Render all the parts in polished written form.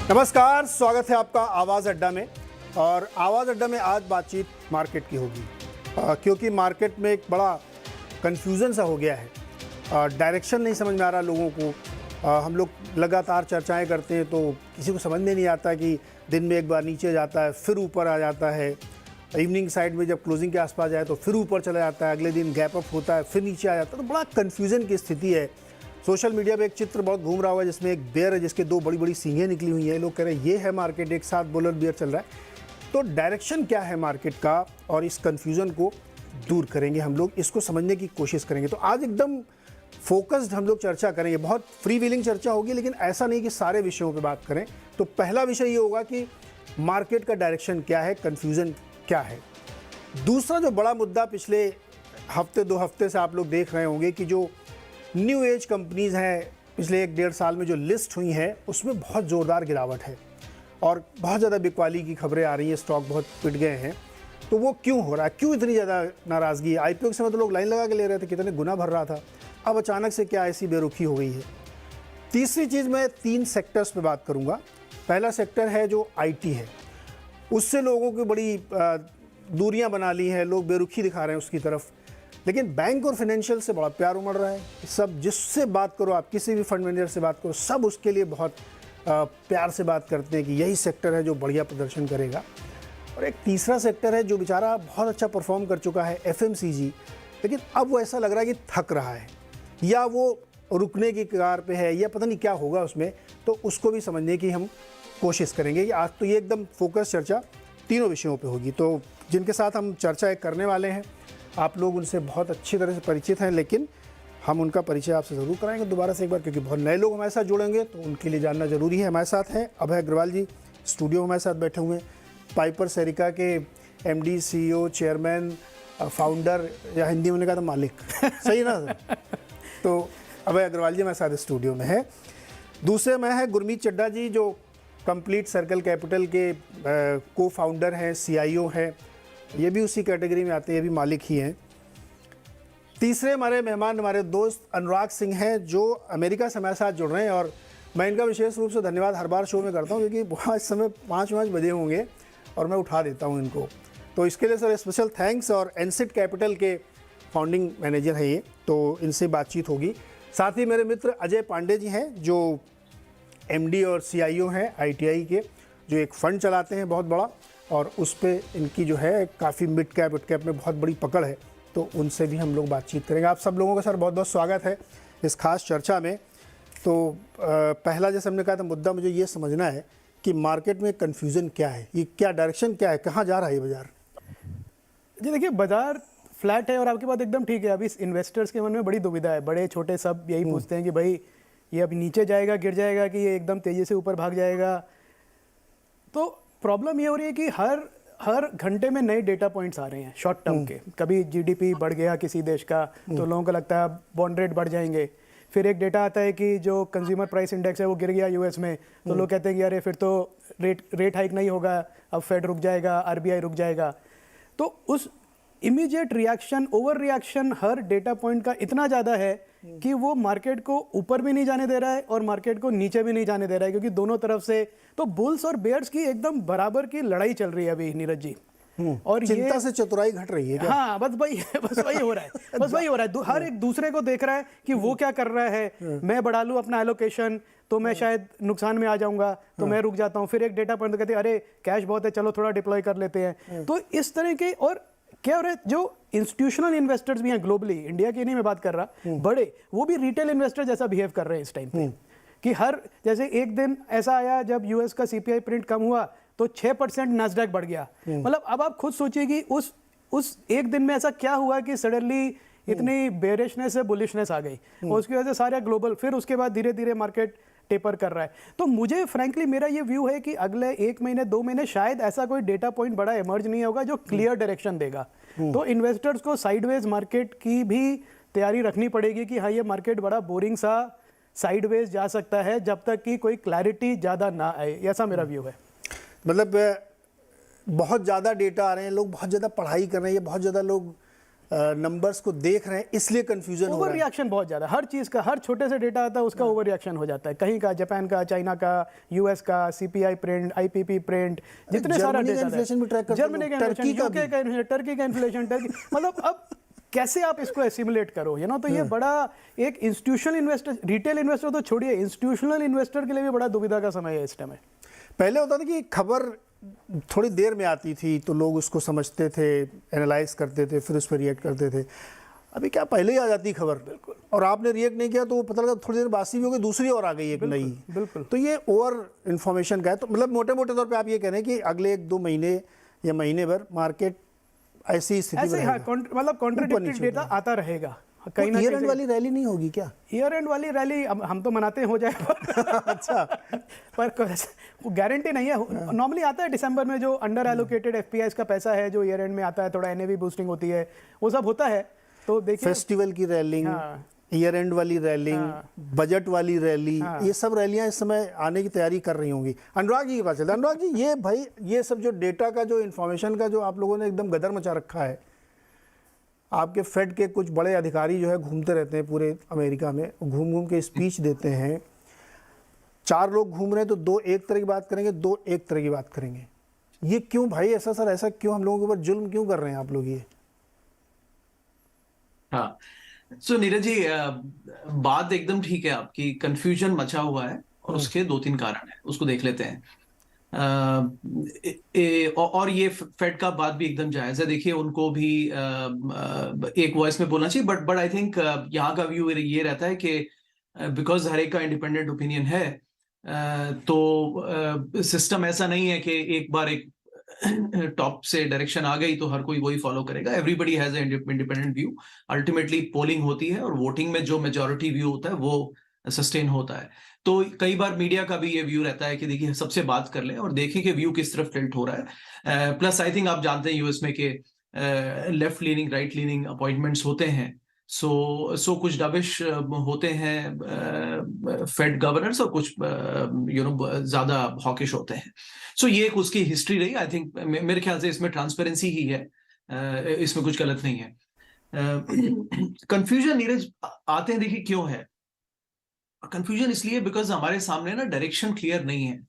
नमस्कार, स्वागत है आपका आवाज़ अड्डा में। और आवाज़ अड्डा में आज बातचीत मार्केट की होगी, क्योंकि मार्केट में एक बड़ा कन्फ्यूज़न सा हो गया है। डायरेक्शन नहीं समझ में आ रहा लोगों को। हम लोग लगातार चर्चाएं करते हैं तो किसी को समझ में नहीं आता कि दिन में एक बार नीचे जाता है, फिर ऊपर आ जाता है। इवनिंग साइड में जब क्लोजिंग के आसपास जाए तो फिर ऊपर चला जाता है, अगले दिन गैप अप होता है, फिर नीचे आ जाता है। तो बड़ा कन्फ्यूज़न की स्थिति है। सोशल मीडिया पे एक चित्र बहुत घूम रहा हुआ है जिसमें एक बेयर है जिसके दो बड़ी बड़ी सींगें निकली हुई हैं। लोग कह रहे हैं ये है मार्केट, एक साथ बुलर बेयर चल रहा है। तो डायरेक्शन क्या है मार्केट का, और इस कन्फ्यूज़न को दूर करेंगे हम लोग, इसको समझने की कोशिश करेंगे। तो आज एकदम फोकस्ड हम लोग चर्चा करेंगे, बहुत फ्री व्हीलिंग चर्चा होगी, लेकिन ऐसा नहीं कि सारे विषयों पर बात करें। तो पहला विषय ये होगा कि मार्केट का डायरेक्शन क्या है, कन्फ्यूज़न क्या है। दूसरा जो बड़ा मुद्दा पिछले हफ्ते दो हफ्ते से आप लोग देख रहे होंगे कि जो न्यू एज कंपनीज़ हैं पिछले एक डेढ़ साल में जो लिस्ट हुई हैं उसमें बहुत ज़ोरदार गिरावट है और बहुत ज़्यादा बिकवाली की खबरें आ रही हैं, स्टॉक बहुत पिट गए हैं। तो वो क्यों हो रहा है, क्यों इतनी ज़्यादा नाराज़गी? आईपीओ के समय तो लोग लाइन लगा के ले रहे थे, कितने गुना भर रहा था, अब अचानक से क्या ऐसी बेरुखी हो गई है। तीसरी चीज़, मैं 3 सेक्टर्स पे बात करूँगा। पहला सेक्टर है जो आईटी है, उससे लोगों की बड़ी दूरियां बना ली हैं, लोग बेरुखी दिखा रहे हैं उसकी तरफ। लेकिन बैंक और फाइनेंशियल से बड़ा प्यार उमड़ रहा है। सब जिससे बात करो, आप किसी भी फंड मैनेजर से बात करो, सब उसके लिए बहुत प्यार से बात करते हैं कि यही सेक्टर है जो बढ़िया प्रदर्शन करेगा। और एक तीसरा सेक्टर है जो बेचारा बहुत अच्छा परफॉर्म कर चुका है, एफएमसीजी, लेकिन अब वो ऐसा लग रहा है कि थक रहा है या वो रुकने की कगार पे है या पता नहीं क्या होगा उसमें। तो उसको भी समझने की हम कोशिश करेंगे कि आज तो ये एकदम फोकस चर्चा तीनों विषयों पे होगी। तो जिनके साथ हम चर्चा करने वाले हैं, आप लोग उनसे बहुत अच्छी तरह से परिचित हैं, लेकिन हम उनका परिचय आपसे ज़रूर कराएंगे दोबारा से एक बार, क्योंकि बहुत नए लोग हमारे साथ जुड़ेंगे तो उनके लिए जानना ज़रूरी है। हमारे साथ हैं अभय अग्रवाल जी, स्टूडियो में हमारे साथ बैठे हुए हैं। पाइपर सेरिका के एमडी, सीईओ, चेयरमैन, फाउंडर, या हिंदी में कहा था मालिक सही ना तो अभय अग्रवाल जी हमारे साथ स्टूडियो में है। दूसरे में है गुरमीत चड्ढा जी, जो कंप्लीट सर्कल कैपिटल के को फाउंडर हैं, सीईओ हैं, ये भी उसी कैटेगरी में आते हैं, ये भी मालिक ही हैं। तीसरे हमारे मेहमान हमारे दोस्त अनुराग सिंह हैं, जो अमेरिका से हमारे साथ जुड़ रहे हैं। और मैं इनका विशेष रूप से धन्यवाद हर बार शो में करता हूँ, क्योंकि बहुत इस समय 5 बजे होंगे और मैं उठा देता हूँ इनको, तो इसके लिए सर स्पेशल थैंक्स। और एनसिट कैपिटल के फाउंडिंग मैनेजर हैं ये, तो इनसे बातचीत होगी। साथ ही मेरे मित्र अजय पांडे जी हैं, जो एमडी और सीईओ हैं आईटीआई के, जो एक फ़ंड चलाते हैं बहुत बड़ा, और उस पर इनकी जो है काफ़ी मिड कैप में बहुत बड़ी पकड़ है। तो उनसे भी हम लोग बातचीत करेंगे। आप सब लोगों का सर बहुत बहुत स्वागत है इस खास चर्चा में। तो पहला जैसे हमने कहा था मुद्दा, मुझे ये समझना है कि मार्केट में कन्फ्यूज़न क्या है, ये क्या डायरेक्शन क्या है, कहाँ जा रहा है ये बाज़ार? जी देखिए, बाजार फ्लैट है और आपकी बात एकदम ठीक है। अभी इन्वेस्टर्स के मन में बड़ी दुविधा है, बड़े छोटे सब यही पूछते हैं कि भाई ये अभी नीचे जाएगा, गिर जाएगा, कि ये एकदम तेज़ी से ऊपर भाग जाएगा। तो प्रॉब्लम ये हो रही है कि हर घंटे में नए डेटा पॉइंट्स आ रहे हैं शॉर्ट टर्म के। कभी जीडीपी बढ़ गया किसी देश का तो लोगों को लगता है बॉन्ड रेट बढ़ जाएंगे। फिर एक डेटा आता है कि जो कंज्यूमर प्राइस इंडेक्स है वो गिर गया यूएस में, तो लोग कहते हैं कि अरे फिर तो रेट हाइक नहीं होगा, अब फेड रुक जाएगा, आरबीआई रुक जाएगा। तो उस इमीडिएट रिएक्शन, ओवर रिएक्शन हर डेटा पॉइंट का इतना ज़्यादा है कि वो मार्केट को ऊपर भी नहीं जाने दे रहा है और मार्केट को नीचे भी नहीं जाने दे रहा है, क्योंकि दोनों तरफ से तो बुल्स और बेयर्स की एकदम बराबर की लड़ाई चल रही है अभी, नीरज जी। और चिंता से चतुराई घट रही है क्या? हाँ, बस वही हो रहा है, बस वही हो रहा है। हर एक दूसरे को देख रहा है कि वो क्या कर रहा है, मैं बढ़ा लूँ अपना एलोकेशन तो मैं शायद नुकसान में आ जाऊंगा, तो मैं रुक जाता हूँ। फिर एक डेटा पॉइंट तो कहते हैं अरे कैश बहुत है, चलो थोड़ा डिप्लॉय कर लेते हैं। तो इस तरह के, और क्या हो रहा है, जो इंस्टीट्यूशनल इन्वेस्टर्स भी हैं ग्लोबली, इंडिया की नहीं मैं बात कर रहा, बड़े, वो भी रिटेल इन्वेस्टर जैसा बिहेव कर रहे हैं इस टाइम पे। कि हर, जैसे एक दिन ऐसा आया जब यूएस का सीपीआई प्रिंट कम हुआ तो 6% नास्डैक बढ़ गया। मतलब अब आप खुद सोचिए कि उस एक दिन में ऐसा क्या हुआ कि सडनली इतनी बेरिशनेस से बुलिशनेस आ गई, और उसकी वजह से सारे ग्लोबल, फिर उसके बाद धीरे धीरे मार्केट टेपर कर रहा है। तो मुझे फ्रैंकली मेरा ये व्यू है कि अगले 1 महीने 2 महीने शायद ऐसा कोई डेटा पॉइंट बड़ा इमर्ज नहीं होगा जो क्लियर डायरेक्शन देगा। तो इन्वेस्टर्स को साइडवेज मार्केट की भी तैयारी रखनी पड़ेगी कि हाँ, ये मार्केट बड़ा बोरिंग सा साइडवेज जा सकता है जब तक कि कोई क्लैरिटी ज़्यादा ना आए, ऐसा मेरा व्यू है। मतलब बहुत ज़्यादा डेटा आ रहे हैं, लोग बहुत ज़्यादा पढ़ाई कर रहे हैं, बहुत ज़्यादा लोग नंबर्स को देख रहे हैं इसलिए कंफ्यूजन हो ओवर रहा है। रिएक्शन बहुत ज्यादा, हर चीज का, हर छोटे से डेटा आता है उसका ओवर रिएक्शन हो जाता है, कहीं का, जापान का, चाइना का, यूएस का, सीपीआई प्रिंट, आईपीपी प्रिंट, जितने सारा जर्मनी का डेटा इन्फ्लेशन भी ट्रैक करते जर्मनी हो, का टर्की इन्फ्लेशन, का यूके का इन्फ्लेशन, टर्की का इन्फ्लेशन, टर्की मतलब अब कैसे आप इसको एसिमुलेट करो, यू नो। तो ये बड़ा एक इंस्टीट्यूशनल इन्वेस्टर, रिटेल इन्वेस्टर तो छोड़िए, इंस्टीट्यूशनल इन्वेस्टर के लिए भी बड़ा दुविधा का समय है इस टाइम में। पहले होता था कि खबर थोड़ी देर में आती थी तो लोग उसको समझते थे, एनालाइज करते थे, फिर उस पर रिएक्ट करते थे। अभी क्या पहले ही आ जाती खबर, बिल्कुल, और आपने रिएक्ट नहीं किया तो वो पता लगा थोड़ी देर बासी भी हो गई, दूसरी और आ गई एक नई। बिल्कुल। तो ये ओवर इन्फॉर्मेशन का है। तो मतलब मोटे मोटे तौर पे आप ये कह रहे हैं कि अगले 1-2 महीने या महीने भर मार्केट ऐसी स्थिति में ऐसे हाँ, मतलब कॉन्ट्राडिक्टरी डेटा आता रहेगा कहीं ना ईयर कहीं एंड से। वाली रैली नहीं होगी क्या? ईयर एंड वाली रैली हम तो मनाते हैं हो जाए अच्छा, पर वो गारंटी नहीं है। नॉर्मली आता है दिसंबर में जो अंडर एलोकेटेड एफपीआई का पैसा है जो ईयर एंड में आता है, थोड़ा एनएवी बूस्टिंग होती है, वो सब होता है। तो देखिए फेस्टिवल की रैलिंग, हाँ। ईयर एंड वाली रैलिंग, बजट वाली रैली, ये सब रैलियां इस समय आने की तैयारी कर रही होंगी। अनुराग जी के पास चलते हैं। अनुराग जी, ये भाई ये सब जो डेटा का, जो इन्फॉर्मेशन का जो आप लोगों ने एकदम गदर मचा रखा है, आपके फेड के कुछ बड़े अधिकारी जो है घूमते रहते हैं पूरे अमेरिका में, घूम घूम के स्पीच देते हैं। 4 लोग घूम रहे हैं तो 2 एक तरह की बात करेंगे, 2 एक तरह की बात करेंगे। ये क्यों भाई, ऐसा सर, ऐसा क्यों हम लोगों के ऊपर जुल्म क्यों कर रहे हैं आप लोग ये? हाँ, सो नीरज जी, बात एकदम ठीक है आपकी, कंफ्यूजन मचा हुआ है और उसके 2-3 कारण है, उसको देख लेते हैं। और ये फेड का बात भी एकदम जायज है। देखिए, उनको भी एक वॉइस में बोलना चाहिए, बट आई थिंक यहाँ का व्यू ये रहता है कि बिकॉज हर एक का इंडिपेंडेंट ओपिनियन है, तो सिस्टम ऐसा नहीं है कि एक बार एक टॉप से डायरेक्शन आ गई तो हर कोई वही फॉलो करेगा। Everybody has a independent view. Ultimately polling होती है और वोटिंग में जो मेजॉरिटी व्यू होता है वो सस्टेन होता है। तो कई बार मीडिया का भी ये व्यू रहता है कि देखिए सबसे बात कर लें और देखें कि व्यू किस तरफ टिल्ट हो रहा है। प्लस आई थिंक आप जानते हैं यूएस में कि left leaning, right leaning appointments होते हैं। सो कुछ डबिश होते हैं फेड गवर्नर्स और कुछ ज्यादा हॉकिश होते हैं। सो ये एक उसकी हिस्ट्री रही। आई थिंक मेरे ख्याल से इसमें ट्रांसपेरेंसी ही है, इसमें कुछ गलत नहीं है। कंफ्यूजन नीरज आते हैं, देखिए क्यों है कंफ्यूजन? इसलिए बिकॉज हमारे सामने ना डायरेक्शन क्लियर नहीं है।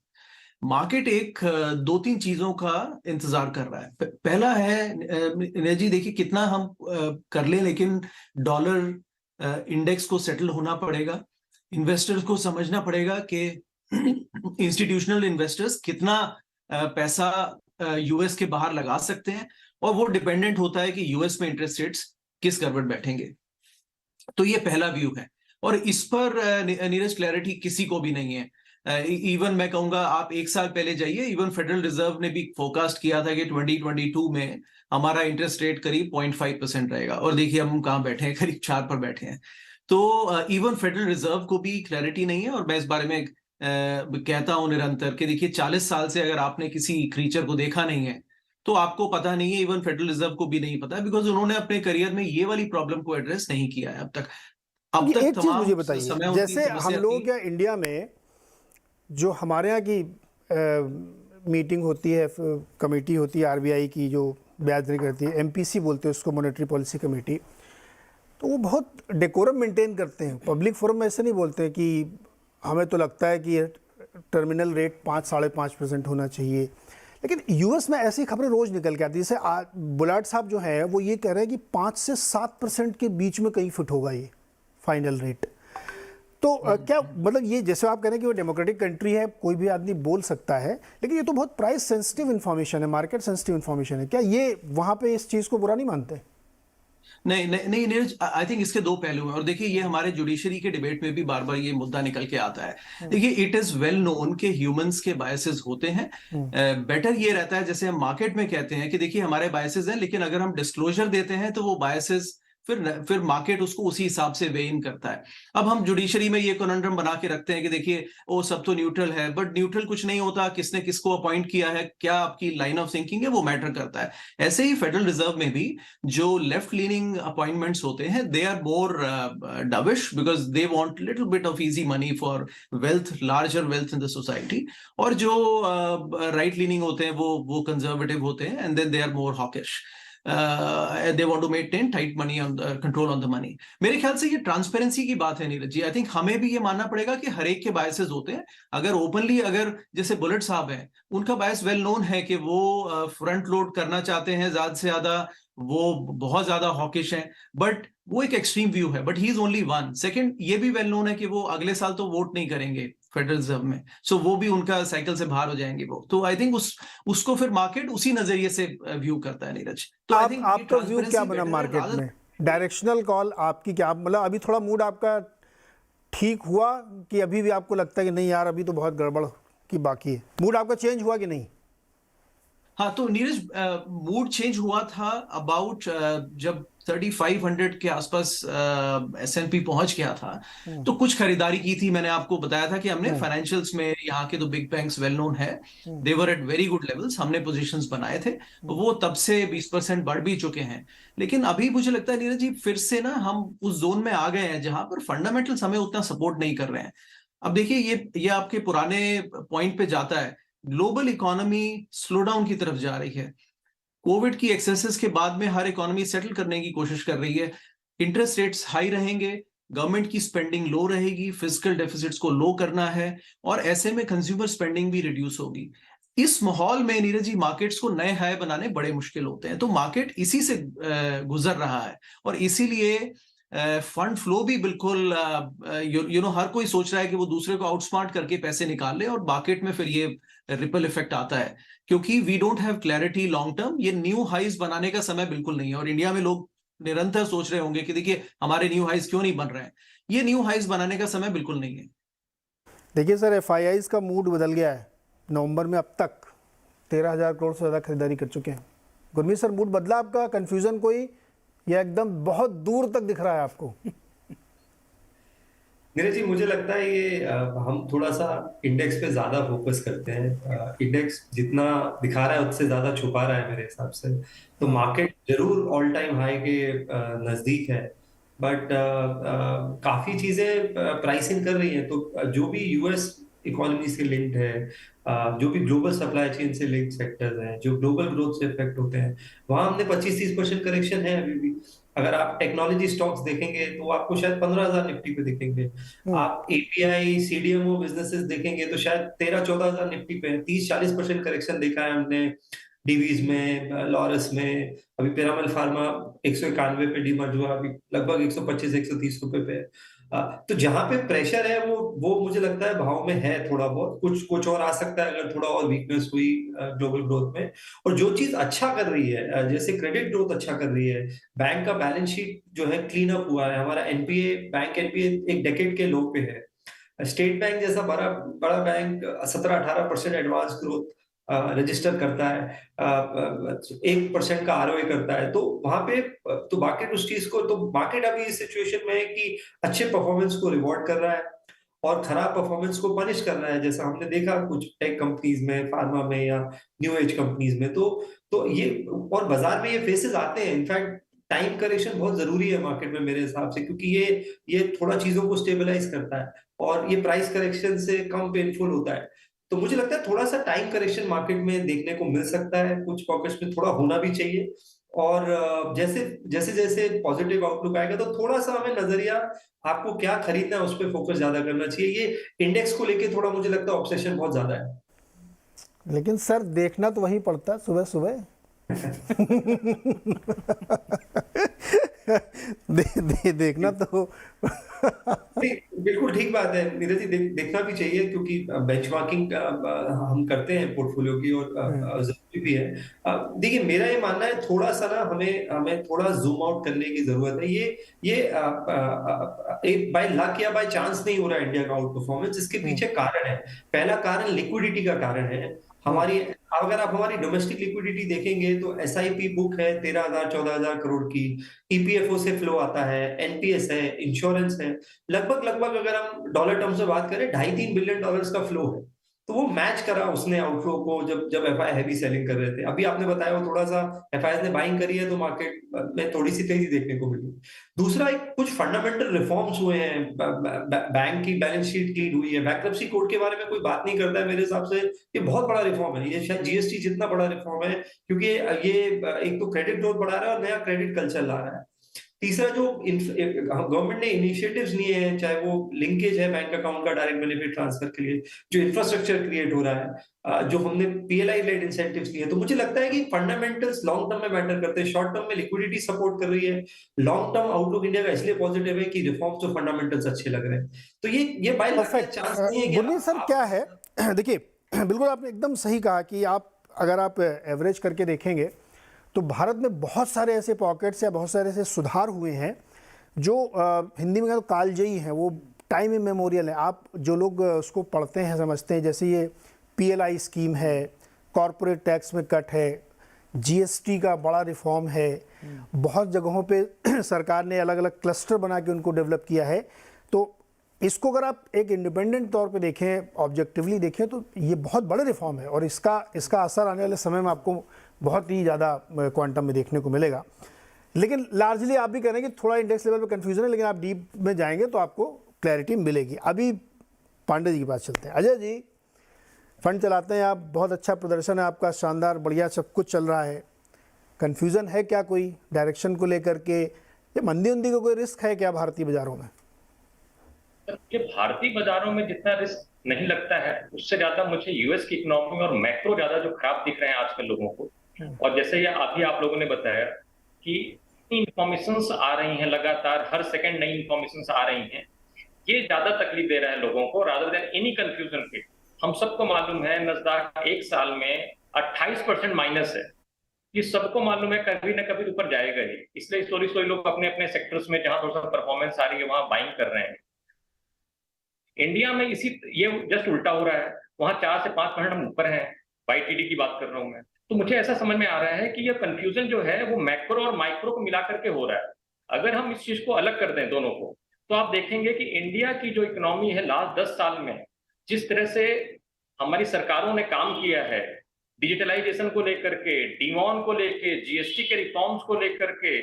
मार्केट एक 2-3 चीजों का इंतजार कर रहा है। पहला है जी, देखिए कितना हम कर ले, लेकिन डॉलर इंडेक्स को सेटल होना पड़ेगा। इन्वेस्टर्स को समझना पड़ेगा कि इंस्टीट्यूशनल इन्वेस्टर्स कितना पैसा यूएस के बाहर लगा सकते हैं, और वो डिपेंडेंट होता है कि यूएस में इंटरेस्ट रेट्स किस करवट बैठेंगे। तो ये पहला व्यू है, और इस पर नीरज क्लैरिटी किसी को भी नहीं है। इवन मैं कहूंगा आप 1 साल पहले जाइए, इवन फेडरल रिजर्व ने भी फोरकास्ट किया था कि 2022 में हमारा इंटरेस्ट रेट करीब 0.5% रहेगा, और देखिए हम कहाँ बैठे हैं, करीब 4 पर बैठे हैं। तो इवन फेडरल रिजर्व को भी क्लैरिटी नहीं है। और मैं इस बारे में कहता हूं निरंतर कि देखिए 40 साल से अगर आपने किसी क्रीचर को देखा नहीं है तो आपको पता नहीं है, इवन फेडरल रिजर्व को भी नहीं पता, बिकॉज उन्होंने अपने करियर में ये वाली प्रॉब्लम को एड्रेस नहीं किया है अब तक। एक चीज मुझे बताइए, जैसे हम लोग क्या इंडिया में जो हमारे यहाँ की मीटिंग होती है, कमेटी होती है आरबीआई की जो ब्याज दरें करती है, एमपीसी बोलते हैं उसको, मॉनेटरी पॉलिसी कमेटी, तो वो बहुत डेकोरम मेंटेन करते हैं। पब्लिक फोरम में ऐसे नहीं बोलते हैं कि हमें तो लगता है कि टर्मिनल रेट 5-5.5% होना चाहिए। लेकिन यूएस में ऐसी खबरें रोज निकल के आती है। जैसे बुलाट साहब जो है वो ये कह रहे हैं कि 5 से 7% के बीच में कहीं फिट होगा ये फाइनल रेट। तो क्या मतलब ये, जैसे आप कह रहे हैं कि वो डेमोक्रेटिक कंट्री है, कोई भी आदमी बोल सकता है, लेकिन ये तो बहुत प्राइस सेंसिटिव इन्फॉर्मेशन है, मार्केट सेंसिटिव इन्फॉर्मेशन है। क्या ये वहां पे इस चीज को बुरा नहीं मानते? नहीं नहीं नीरज, आई थिंक इसके 2 पहलू हैं। और देखिए ये हमारे जुडिशरी के डिबेट में भी बार बार ये मुद्दा निकल के आता है। देखिए इट इज वेल नोन के ह्यूमंस के बायसेस होते हैं। बेटर ये रहता है, जैसे हम मार्केट में कहते हैं कि देखिए हमारे बायसेस हैं, लेकिन अगर हम डिस्क्लोजर देते हैं तो वो बायसेस फिर मार्केट उसको उसी हिसाब से वे इन करता है। अब हम जुडिशरी में ये कॉन्डम बना के रखते हैं कि देखिए वो सब तो न्यूट्रल है, बट न्यूट्रल कुछ नहीं होता। किसने किसको अपॉइंट किया है, क्या आपकी लाइन ऑफ थिंकिंग है, वो मैटर करता है। ऐसे ही फेडरल रिजर्व में भी जो लेफ्ट लीनिंग अपॉइंटमेंट्स होते हैं, they are more dovish because they want little bit of easy money for wealth, larger wealth in the society. और जो राइट लीनिंग होते हैं वो कंजर्वेटिव होते हैं, and then they are more hawkish. They want to maintain tight money on control on the money. मेरे ख्याल से ये ट्रांसपेरेंसी की बात है नीरज जी। आई थिंक हमें भी ये मानना पड़ेगा कि हर एक के बायसेस होते हैं। अगर ओपनली, अगर जैसे बुलेट साहब हैं, उनका बायस वेल नोन है कि वो फ्रंट लोड करना चाहते हैं ज्यादा से ज्यादा, वो बहुत ज्यादा हॉकिश हैं, बट वो एक एक्सट्रीम व्यू है, but he is only one. Second, ये भी वेल नोन है कि वो अगले साल तो वोट नहीं करेंगे फेडरल रिजर्व में, सो वो भी उनका साइकिल से बाहर हो जाएंगे वो। तो आई थिंक उसको फिर मार्केट उसी नजरिए से व्यू करता है नीरज। तो आई थिंक आपका व्यू क्या बना मार्केट में? डायरेक्शनल कॉल आपकी क्या, मतलब अभी थोड़ा मूड आपका ठीक हुआ कि अभी भी आपको लगता है कि नहीं यार अभी तो बहुत गड़बड़ की बाकी है? मूड आपका चेंज हुआ कि नहीं? हाँ, तो नीरज, मूड चेंज हुआ था अबाउट जब 3500 के आसपास S&P पहुंच गया था, तो कुछ खरीदारी की थी। मैंने आपको बताया था कि हमने फाइनेंशियल्स में, यहाँ के तो बिग बैंक्स वेल नोन है, they were at very good levels, हमने पोजीशंस बनाए थे, वो तब से 20% बढ़ भी चुके हैं। लेकिन अभी मुझे लगता है नीरज जी, फिर से ना हम उस जोन में आ गए हैं जहां पर फंडामेंटल्स हमें उतना सपोर्ट नहीं कर रहे हैं। अब देखिए, ये आपके पुराने पॉइंट पे जाता है, ग्लोबल इकोनॉमी स्लो डाउन की तरफ जा रही है। कोविड की एक्सेसेस के बाद में हर इकोनॉमी सेटल करने की कोशिश कर रही है। इंटरेस्ट रेट्स हाई रहेंगे, गवर्नमेंट की स्पेंडिंग लो रहेगी, फिजिकल डेफिसिट्स को लो करना है, और ऐसे में कंज्यूमर स्पेंडिंग भी रिड्यूस होगी। इस माहौल में नीरज जी, मार्केट्स को नए हाई बनाने बड़े मुश्किल होते हैं। तो मार्केट इसी से गुजर रहा है, और इसीलिए फंड फ्लो भी बिल्कुल, हर कोई सोच रहा है कि वो दूसरे को आउटस्मार्ट करके पैसे निकाल ले, और मार्केट में फिर ये रिपल इफेक्ट आता है, क्योंकि we don't have clarity long term. ये न्यू हाइज बनाने का समय बिल्कुल नहीं है, और इंडिया में लोग निरंतर सोच रहे होंगे कि देखिए हमारे न्यू हाइज क्यों नहीं बन रहे हैं। ये न्यू हाइज बनाने का समय बिल्कुल नहीं है। देखिए सर, FIIs का मूड बदल गया है। नवंबर में अब तक 13,000 करोड़ से ज़्यादा खरीदारी कर चुके हैं। गुरमीत सर, मूड बदला आपका? कन्फ्यूज़न कोई, या एकदम बहुत दूर तक दिख रहा है आपको? नीरज जी, मुझे लगता है ये हम थोड़ा सा इंडेक्स पे ज्यादा फोकस करते हैं। इंडेक्स जितना दिखा रहा है उससे ज्यादा छुपा रहा है मेरे हिसाब से। तो मार्केट जरूर ऑल टाइम हाई के नजदीक है, बट काफी चीजें प्राइसिंग कर रही हैं। तो जो भी US इकोनॉमी से लिंक्ड है, जो भी ग्लोबल सप्लाई चेन से लिंक्ड सेक्टर्स हैं, जो ग्लोबल ग्रोथ से इफेक्ट होते हैं, वहां हमने 25-30% करेक्शन है अभी भी। अगर आप टेक्नोलॉजी स्टॉक्स देखेंगे तो आपको शायद 15,000 निफ्टी पे दिखेंगे। आप API CDMO बिजनेसेस देखेंगे तो शायद 13-14,000 निफ्टी पे है। 30-40% करेक्शन देखा है हमने डीवीज में, लॉरस में। अभी पिरामल फार्मा 191 पे डीमर्ज हुआ, अभी लगभग 125-130 रुपए पे है। तो जहां पे प्रेशर है वो मुझे लगता है भाव में है थोड़ा बहुत। कुछ और आ सकता है अगर थोड़ा और वीकनेस हुई ग्लोबल ग्रोथ में। और जो चीज अच्छा कर रही है, जैसे क्रेडिट ग्रोथ अच्छा कर रही है, बैंक का बैलेंस शीट जो है क्लीन अप हुआ है। हमारा बैंक एनपीए एक डेकेड के लो पे है। स्टेट बैंक जैसा बड़ा बड़ा बैंक 17-18% एडवांस ग्रोथ रजिस्टर करता है, 1% का ROA करता है। तो वहां पे तो मार्केट उस चीज को, तो मार्केट अभी इस सिचुएशन में है कि अच्छे परफॉर्मेंस को रिवॉर्ड कर रहा है और खराब परफॉर्मेंस को पनिश कर रहा है, जैसा हमने देखा कुछ टेक कंपनीज में, फार्मा में या न्यू एज कंपनीज में। तो ये, और बाजार में ये फेसेस आते हैं। इनफैक्ट टाइम करेक्शन बहुत जरूरी है मार्केट में मेरे हिसाब से, क्योंकि ये थोड़ा चीजों को स्टेबलाइज करता है, और ये प्राइस करेक्शन से कम पेनफुल होता है। तो मुझे लगता है थोड़ा सा टाइम करेक्शन मार्केट में देखने को मिल सकता है, कुछ पॉकेट्स में थोड़ा होना भी चाहिए। और जैसे जैसे जैसे पॉजिटिव आउटलुक आएगा तो थोड़ा सा हमें नजरिया, आपको क्या खरीदना है उस पर फोकस ज्यादा करना चाहिए। ये इंडेक्स को लेके थोड़ा मुझे लगता है ऑब्सेशन बहुत ज्यादा है। लेकिन सर, देखना तो वही पड़ता है सुबह सुबह। देखना तो बिल्कुल ठीक बात है नीरज जी, देखना भी चाहिए, क्योंकि बेंचमार्किंग हम करते हैं पोर्टफोलियो की, और जरूरी भी है। देखिए, मेरा ये मानना है थोड़ा सा ना हमें थोड़ा जूम आउट करने की जरूरत है। ये एक बाय लक या बाय चांस नहीं हो रहा है इंडिया का आउट परफॉर्मेंस। इसके पीछे कारण है। पहला कारण लिक्विडिटी का कारण है। अगर आप हमारी डोमेस्टिक लिक्विडिटी देखेंगे तो SIP बुक है 13,000-14,000 करोड़ की, EPFO से फ्लो आता है, NPS है, इंश्योरेंस है। लगभग अगर हम डॉलर टर्म्स में बात करें, $2.5-3 बिलियन का फ्लो है। तो वो मैच करा उसने आउटफ्लो को जब एफआई हैवी सेलिंग कर रहे थे। अभी आपने बताया वो थोड़ा सा एफआई ने बाइंग करी है तो मार्केट में थोड़ी सी तेजी देखने को मिली। दूसरा, एक कुछ फंडामेंटल रिफॉर्म्स हुए हैं, बैंक की बैलेंस शीट क्लीन हुई है, बैंक्रप्सी कोड के बारे में कोई बात नहीं करता है मेरे हिसाब से। ये बहुत बड़ा रिफॉर्म है, ये शायद जीएसटी जितना बड़ा रिफॉर्म है, क्योंकि ये एक तो क्रेडिट ग्रोथ बढ़ा रहा है और नया क्रेडिट कल्चर ला रहा है। तीसरा, जो गवर्नमेंट ने इनिशिएटिव्स लिए हैं, चाहे वो लिंकेज है बैंक अकाउंट का डायरेक्ट बेनिफिट ट्रांसफर के लिए, जो इंफ्रास्ट्रक्चर क्रिएट हो रहा है, जो हमने पीएलआई लेड इंसेंटिव्स लिए, तो मुझे लगता है कि फंडामेंटल्स लॉन्ग टर्म में मैटर करते हैं। शॉर्ट टर्म में लिक्विडिटी सपोर्ट कर रही है, लॉन्ग टर्म आउटलुक इंडिया का इसलिए पॉजिटिव है कि रिफॉर्म्स और फंडामेंटल्स अच्छे लग रहे हैं। तो ये बाय परफेक्ट। चांस नहीं है कि गुरमीत सर, क्या है, देखिए बिल्कुल आपने एकदम सही कहा कि अगर आप एवरेज करके देखेंगे तो भारत में बहुत सारे ऐसे पॉकेट्स या बहुत सारे ऐसे सुधार हुए हैं जो हिंदी में तो कालजयी हैं, वो टाइम इमेमोरियल है। आप जो लोग उसको पढ़ते हैं समझते हैं, जैसे ये पीएलआई स्कीम है, कॉरपोरेट टैक्स में कट है, जीएसटी का बड़ा रिफॉर्म है, बहुत जगहों पे सरकार ने अलग अलग क्लस्टर बना के उनको डेवलप किया है। तो इसको अगर आप एक इंडिपेंडेंट तौर पे देखें, ऑब्जेक्टिवली देखें, तो ये बहुत बड़े रिफॉर्म है और इसका असर आने वाले समय में आपको बहुत ही ज़्यादा क्वांटम में देखने को मिलेगा। लेकिन लार्जली आप भी कह रहे हैं कि थोड़ा इंडेक्स लेवल पे कंफ्यूजन है, लेकिन आप डीप में जाएंगे तो आपको क्लैरिटी मिलेगी। अभी पांडे जी के पास चलते हैं। अजय जी, फंड चलाते हैं आप, बहुत अच्छा प्रदर्शन है आपका, शानदार, बढ़िया सब कुछ चल रहा है। कंफ्यूजन है क्या कोई डायरेक्शन को लेकर के, या मंदी उंदी का कोई रिस्क है क्या भारतीय बाजारों में? ये भारतीय बाजारों में जितना रिस्क नहीं लगता है, उससे ज्यादा मुझे यूएस की इकोनॉमी और मैक्रो ज्यादा जो खराब दिख रहे हैं आजकल लोगों को। और जैसे ये अभी आप लोगों ने बताया कि इंफॉर्मेशंस आ रही हैं लगातार, हर सेकंड नई इंफॉर्मेशंस आ रही हैं, ये ज्यादा तकलीफ दे रहा है लोगों को रादर देन एनी कंफ्यूजन पे। हम सबको मालूम है नस्दक एक साल में 28% माइनस है, ये सबको मालूम है कभी ना कभी ऊपर जाएगा ही। इसलिए स्लोली लोग अपने अपने सेक्टर्स में जहां थोड़ा सा परफॉर्मेंस आ रही है वहां बाइंग कर रहे हैं। इंडिया में ये जस्ट उल्टा हो रहा है, वहां 4 से 5% हम ऊपर हैं, वाईटीडी की बात कर रहा हूं मैं। तो मुझे ऐसा समझ में आ रहा है कि ये कंफ्यूजन जो है वो मैक्रो और माइक्रो को मिला करके हो रहा है। अगर हम इस चीज को अलग कर दें दोनों को, तो आप देखेंगे कि इंडिया की जो इकोनॉमी है लास्ट 10 साल में जिस तरह से हमारी सरकारों ने काम किया है, डिजिटलाइजेशन को लेकर के, डीमॉन को लेकर, जीएसटी के रिफॉर्म्स को लेकर के,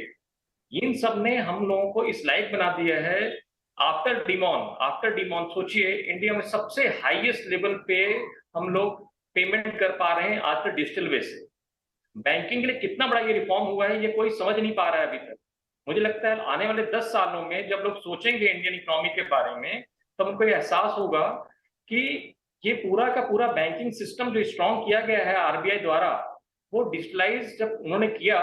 इन सब ने हम लोगों को इस लायक बना दिया है। आफ्टर डीमॉन सोचिए इंडिया में सबसे हाईएस्ट लेवल पे हम लोग पेमेंट कर पा रहे हैं आज तक डिजिटल वे से। बैंकिंग के लिए कितना बड़ा ये रिफॉर्म हुआ है, ये कोई समझ नहीं पा रहा है अभी तक। मुझे लगता है आने वाले 10 सालों में जब लोग सोचेंगे इंडियन इकोनॉमी के बारे में, तब उनको एहसास होगा कि ये पूरा का पूरा बैंकिंग सिस्टम जो स्ट्रॉन्ग किया गया है आरबीआई द्वारा, वो डिजिटलाइज जब उन्होंने किया,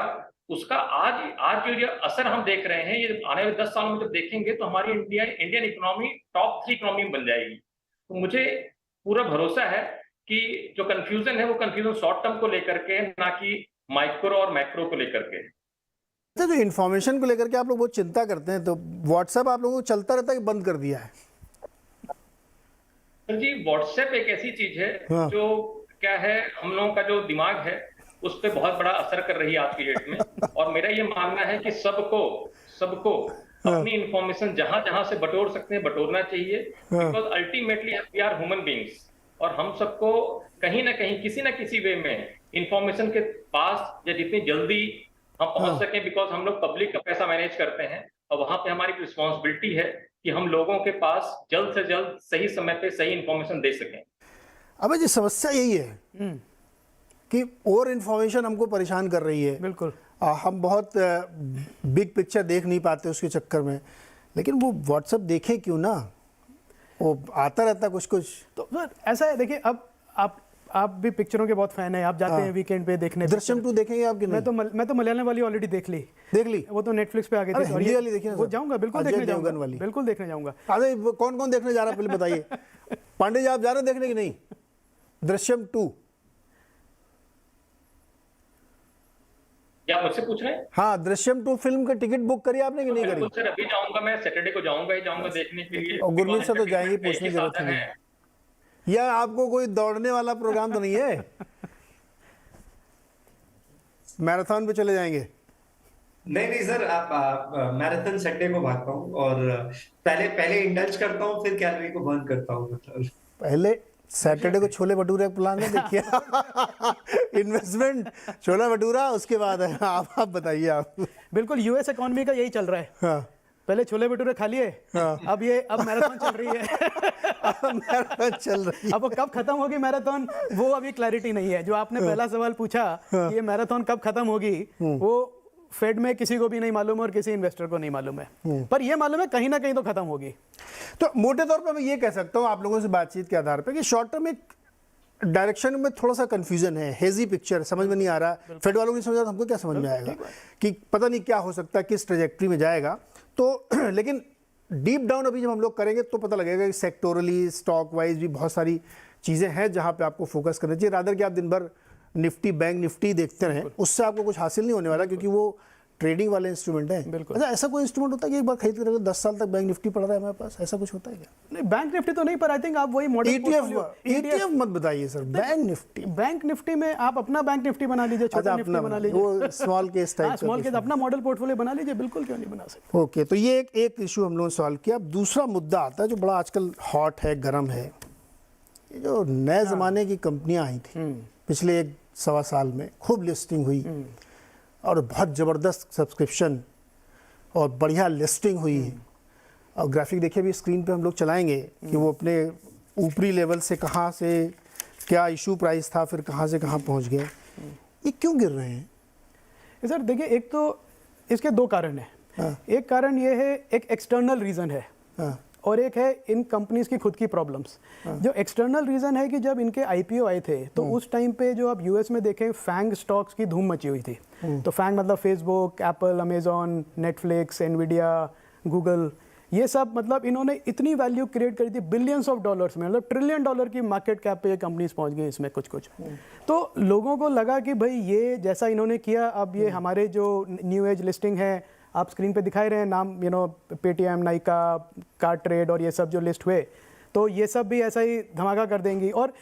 उसका आज जो असर हम देख रहे हैं, ये आने वाले 10 सालों में जब देखेंगे तो हमारी इंडियन इकोनॉमी टॉप 3 इकोनॉमी बन जाएगी। तो मुझे पूरा भरोसा है कि जो कंफ्यूजन है वो कंफ्यूजन शॉर्ट टर्म को लेकर के, ना कि माइक्रो और मैक्रो को लेकर के। तो जो इन्फॉर्मेशन को लेकर के आप लोग बहुत चिंता करते हैं, तो व्हाट्सएप आप लोगों को चलता रहता है कि बंद कर दिया है? सर जी, व्हाट्सएप एक ऐसी चीज है हाँ। जो क्या है, हम लोगों का जो दिमाग है उस पर बहुत बड़ा असर कर रही है आज की डेट में। और मेरा ये मानना है कि सबको अपनी इंफॉर्मेशन जहां जहां से बटोर सकते हैं बटोरना चाहिए, because ultimately we are human beings, और हम सबको कहीं ना कहीं किसी ना किसी वे में इंफॉर्मेशन के पास या जितनी जल्दी हम पहुंच सकें, बिकॉज हम लोग पब्लिक का पैसा मैनेज करते हैं और वहां पे हमारी रिस्पॉन्सिबिलिटी है कि हम लोगों के पास जल्द से जल्द सही समय पे सही इंफॉर्मेशन दे सकें। अब जी समस्या यही है कि और इन्फॉर्मेशन हमको परेशान कर रही है। बिल्कुल। हम बहुत बिग पिक्चर देख नहीं पाते उसके चक्कर में, लेकिन वो व्हाट्सएप देखें क्यों ना, वो आता रहता कुछ। तो सर ऐसा है, देखिए अब आप भी पिक्चरों के बहुत फैन हैं, आप जाते हैं वीकेंड पे देखने। दृश्यम 2 देखेंगे आप कि नहीं? मैं तो मलयालम वाली ऑलरेडी देख ली। वो तो नेटफ्लिक्स पे आ गई थी। हिंदी वाली देखिए ना वो सर। जाऊंगा, बिल्कुल अजय देखने देवगन जाऊंगा, वाली। बिल्कुल देखने जाऊंगा। अरे कौन कौन देखने जा रहा है पहले बताइए। पांडे जी, आप जा रहे हैं देखने की नहीं? दृश्यम 2। क्या मुझसे पूछ रहे हैं? हाँ, दृश्यम 2 फिल्म का टिकट बुक करी आपने कि नहीं करी? बिल्कुल सर, अभी जाऊंगा, मैं सैटरडे को जाऊंगा देखने के लिए। और गुरमीत सर तो जाएंगे, पूछने की जरूरत नहीं है। या आपको कोई दौड़ने वाला प्रोग्राम तो नहीं है? मैराथन पे चले जाएंगे? नहीं सर, आप मैराथन संडे को भागता हूँ और पहले इंडल्ज करता हूँ, फिर कैलोरी को बर्न करता हूँ। मतलब पहले सैटरडे को छोले भटूरे का प्लान है, देखिए इन्वेस्टमेंट छोला भटूरा, उसके बाद है। आप बताइए आप। बिल्कुल, यूएस इकोनॉमी का यही चल रहा है। हाँ, पहले छोले भटूरे खा लिए, हाँ। अब मैराथन चल रही है। मैराथन चल रही है। अब वो कब खत्म होगी मैराथन, वो अभी क्लैरिटी नहीं है। जो आपने पहला सवाल पूछा कि ये मैराथन कब खत्म होगी, वो फेड में किसी को भी नहीं मालूम और किसी इन्वेस्टर को नहीं मालूम है, पर ये मालूम है कहीं ना कहीं तो खत्म होगी। तो मोटे तौर पे मैं ये कह सकता हूँ आप लोगों से बातचीत के आधार पे कि शॉर्ट टर्म एक डायरेक्शन में थोड़ा सा कंफ्यूजन है, हेजी पिक्चर, समझ में नहीं आ रहा। फेड वालों को नहीं समझ रहा, हमको क्या समझ में आएगा कि पता नहीं क्या हो सकता है, किस ट्रेजेक्ट्री में जाएगा। तो लेकिन डीप डाउन अभी जब हम लोग करेंगे तो पता लगेगा कि सेक्टोरली, स्टॉक वाइज भी बहुत सारी चीज़ें हैं जहाँ पे आपको फोकस करना चाहिए, रादर कि आप दिन भर निफ्टी बैंक निफ्टी देखते रहें, उससे आपको कुछ हासिल नहीं होने वाला, क्योंकि वो ट्रेडिंग वाले इंस्ट्रूमेंट है। बिल्कुल। अच्छा, ऐसा कोई इंस्ट्रूमेंट होता है कि एक बार खरीद कर 10 साल तक बैंक निफ्टी पड़ रहा है हमारे पास, ऐसा कुछ होता है क्या? नहीं, बैंक निफ्टी तो नहीं, पर आई थिंक आप वही मॉडल ETF मत बताइए सर, बैंक निफ्टी में आप अपना बैंक निफ्टी बना लीजिए, छोटा निफ्टी बना लीजिए, वो small case type, small case अपना मॉडल पोर्टफोलियो बना लीजिए, बिल्कुल क्यों नहीं बना सकते। ओके, तो ये एक इशू हम लोगों ने सॉल्व किया। अब दूसरा मुद्दा आता है जो बड़ा आजकल हॉट है, गर्म है, ये जो नए ज़माने की कंपनियां आई थी पिछले 1-1.25 साल में, खूब लिस्टिंग हुई और बहुत ज़बरदस्त सब्सक्रिप्शन और बढ़िया लिस्टिंग हुई। और ग्राफिक देखिए अभी स्क्रीन पे हम लोग चलाएंगे कि वो अपने ऊपरी लेवल से कहाँ से क्या इशू प्राइस था, फिर कहाँ से कहाँ पहुँच गए। ये क्यों गिर रहे हैं? सर देखिए, एक तो इसके 2 कारण हैं। एक कारण ये है, एक एक्सटर्नल रीज़न है, और एक है इन कंपनीज की खुद की प्रॉब्लम्स। जो एक्सटर्नल रीज़न है कि जब इनके आईपीओ आए थे तो उस टाइम पे जो आप यूएस में देखें, फैंग स्टॉक्स की धूम मची हुई थी। तो फैंग मतलब Facebook, Apple, Amazon, Netflix, Nvidia, Google, ये सब मतलब इन्होंने इतनी वैल्यू क्रिएट करी थी बिलियंस ऑफ डॉलर्स में, मतलब $1 ट्रिलियन की मार्केट कैप पे ये कंपनीज पहुंच गई इसमें कुछ। तो लोगों को लगा कि भाई ये जैसा इन्होंने किया, अब ये हमारे जो न्यू एज लिस्टिंग है, आप स्क्रीन पे दिखाई रहे हैं नाम, पेटीएम, नाइका, कार ट्रेड और ये सब जो लिस्ट हुए, तो ये सब भी ऐसा ही धमाका कर देंगी। और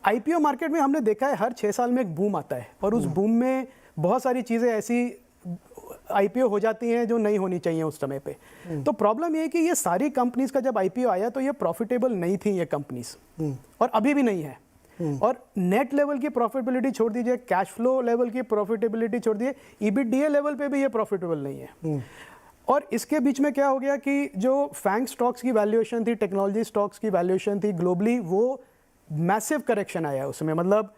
आईपीओ मार्केट में हमने देखा है हर 6 साल में एक बूम आता है, और उस बूम में बहुत सारी चीज़ें ऐसी आईपीओ हो जाती हैं जो नहीं होनी चाहिए उस समय पे। तो प्रॉब्लम ये है कि ये सारी कंपनीज का जब आईपीओ आया तो ये प्रॉफिटेबल नहीं थी ये कंपनीज, और अभी भी नहीं है। और नेट लेवल की प्रॉफिटेबिलिटी छोड़ दीजिए, कैश फ्लो लेवल की प्रॉफिटेबिलिटी छोड़ दीजिए, ईबीडीए लेवल पे भी ये प्रॉफिटेबल नहीं है। और इसके बीच में क्या हो गया कि जो फैंग स्टॉक्स की वैल्यूएशन थी, टेक्नोलॉजी स्टॉक्स की वैल्यूएशन थी ग्लोबली, वो मैसिव करेक्शन आया उसमें। मतलब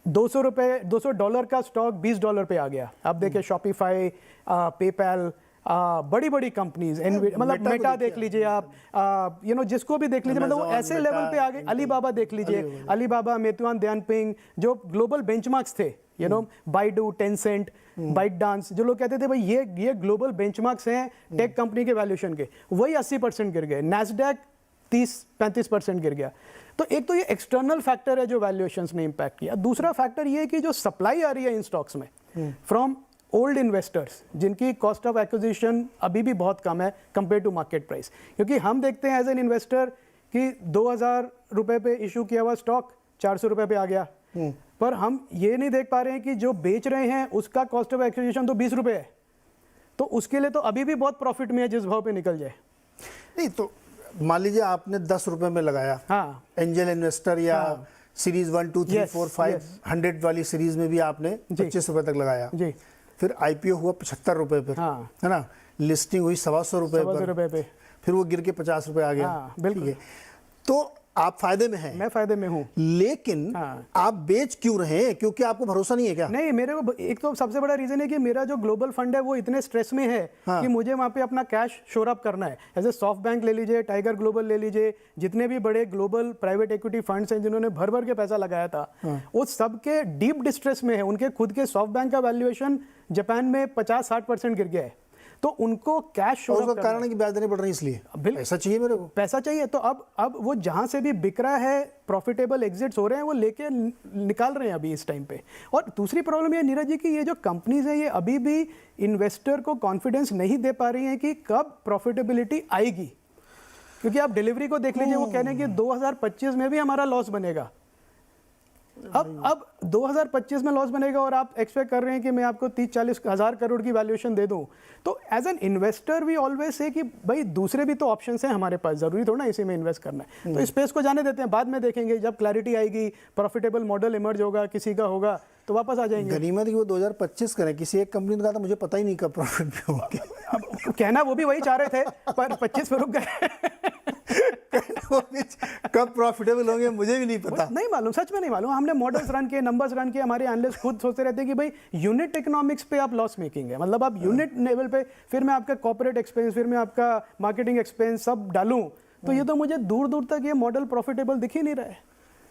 $200 का स्टॉक $20 पे आ गया। आप देखिए शॉपिफाई, पेपैल, बड़ी बड़ी कंपनीज, मतलब मेटा देख लीजिए आप, जिसको भी देख लीजिए, मतलब वो ऐसे लेवल पे आ गए। अलीबाबा देख लीजिए, अलीबाबा, मेituan दियानपिंग, जो ग्लोबल बेंचमार्क्स थे, बाइडू, टेंसेंट, बाइट डांस, जो लोग कहते थे भाई ये ग्लोबल बेंचमार्क्स हैं टेक कंपनी के वैल्यूएशन के, वही 80% गिर गए। नैस्डैक 30-35% गिर गया। तो एक तो ये एक्सटर्नल फैक्टर है जो वैल्यूएशंस ने इंपैक्ट किया। दूसरा फैक्टर ये है कि जो सप्लाई आ रही है इन स्टॉक्स में फ्रॉम ओल्ड इन्वेस्टर्स, जिनकी कॉस्ट ऑफ एक्विजिशन अभी भी बहुत कम है कंपेयर टू मार्केट प्राइस। क्योंकि हम देखते हैं एज एन इन्वेस्टर कि $2000 पे इशू किया हुआ स्टॉक $400 पे आ गया, पर हम ये नहीं देख पा रहे हैं कि जो बेच रहे हैं उसका कॉस्ट ऑफ एक्विजिशन तो $20 है। तो उसके लिए तो अभी भी बहुत प्रॉफिट में है जिस भाव पे निकल जाए। नहीं तो मान लीजिए आपने $10 में लगाया, हाँ, एंजल इन्वेस्टर या सीरीज 1, 2, 3, 4, 5, 100 वाली सीरीज में भी आपने $25 तक लगाया जी। फिर आईपीओ हुआ $75 पे, हाँ, है ना, लिस्टिंग हुई $125 पे, फिर वो गिर के $50 आ गया। हाँ, बिल्कुल। तो आप फायदे में हैं, मैं फायदे में हूँ, लेकिन हाँ, आप बेच क्यों रहे हैं? क्योंकि आपको भरोसा नहीं है क्या? नहीं, मेरे को एक तो सबसे बड़ा रीजन है कि मेरा जो ग्लोबल फंड है वो इतने स्ट्रेस में है, हाँ, कि मुझे वहाँ पे अपना कैश शोर अप करना है। जैसे सॉफ्ट बैंक ले लीजिए, टाइगर ग्लोबल ले लीजिए, जितने भी बड़े ग्लोबल प्राइवेट इक्विटी फंड्स हैं जिन्होंने भर भर के पैसा लगाया था, हाँ, वो सबके डीप डिस्ट्रेस में है। उनके खुद के सॉफ्ट बैंक का वैल्यूएशन जापान में 50-60% गिर गया है। तो उनको कैश शो उसका कारण है कि ब्याज देने पड़ रही है, इसलिए पैसा चाहिए मेरे को, पैसा चाहिए। तो अब वो जहां से भी बिक रहा है, प्रॉफिटेबल एग्जिट्स हो रहे हैं, वो लेके निकाल रहे हैं अभी इस टाइम पे। और दूसरी प्रॉब्लम ये नीरज जी कि ये जो कंपनीज है ये अभी भी इन्वेस्टर को कॉन्फिडेंस नहीं दे पा रही हैं कि कब प्रॉफिटेबिलिटी आएगी। क्योंकि आप डिलीवरी को देख लीजिए, वो कह रहे हैं कि 2025 में भी हमारा लॉस बनेगा। अब 2025 में लॉस बनेगा और आप एक्सपेक्ट कर रहे हैं कि मैं आपको 30-40 हज़ार करोड़ की वैल्यूएशन दे दूं, तो as an investor we always say कि भाई दूसरे भी तो ऑप्शंस हैं हमारे पास, ज़रूरी थोड़ा ना इसी में इन्वेस्ट करना है। तो स्पेस को जाने देते हैं, बाद में देखेंगे जब क्लैरिटी आएगी, प्रॉफिटेबल मॉडल इमर्ज होगा किसी का होगा तो वापस आ जाएंगे। गनीमत की वो 2025 करें, किसी एक कंपनी ने कहा था मुझे पता ही नहीं कब प्रॉफिट में होंगे। अब कहना वो भी वही चाह रहे थे पर 25 पे रुक गए। कब प्रॉफिटेबल होंगे मुझे भी नहीं पता, नहीं मालूम, सच में नहीं मालूम। हमने मॉडल्स रन किए, नंबर्स रन किए, हमारे एनालिस्ट खुद सोचते रहते हैं कि भाई यूनिट इकोनॉमिक्स पे आप लॉस मेकिंग है, मतलब आप यूनिट लेवल पे, फिर मैं आपका कॉर्पोरेट एक्सपेंस, फिर मैं आपका मार्केटिंग एक्सपेंस सब डालूं, तो ये तो मुझे दूर दूर तक ये मॉडल प्रॉफिटेबल दिख ही नहीं रहा है।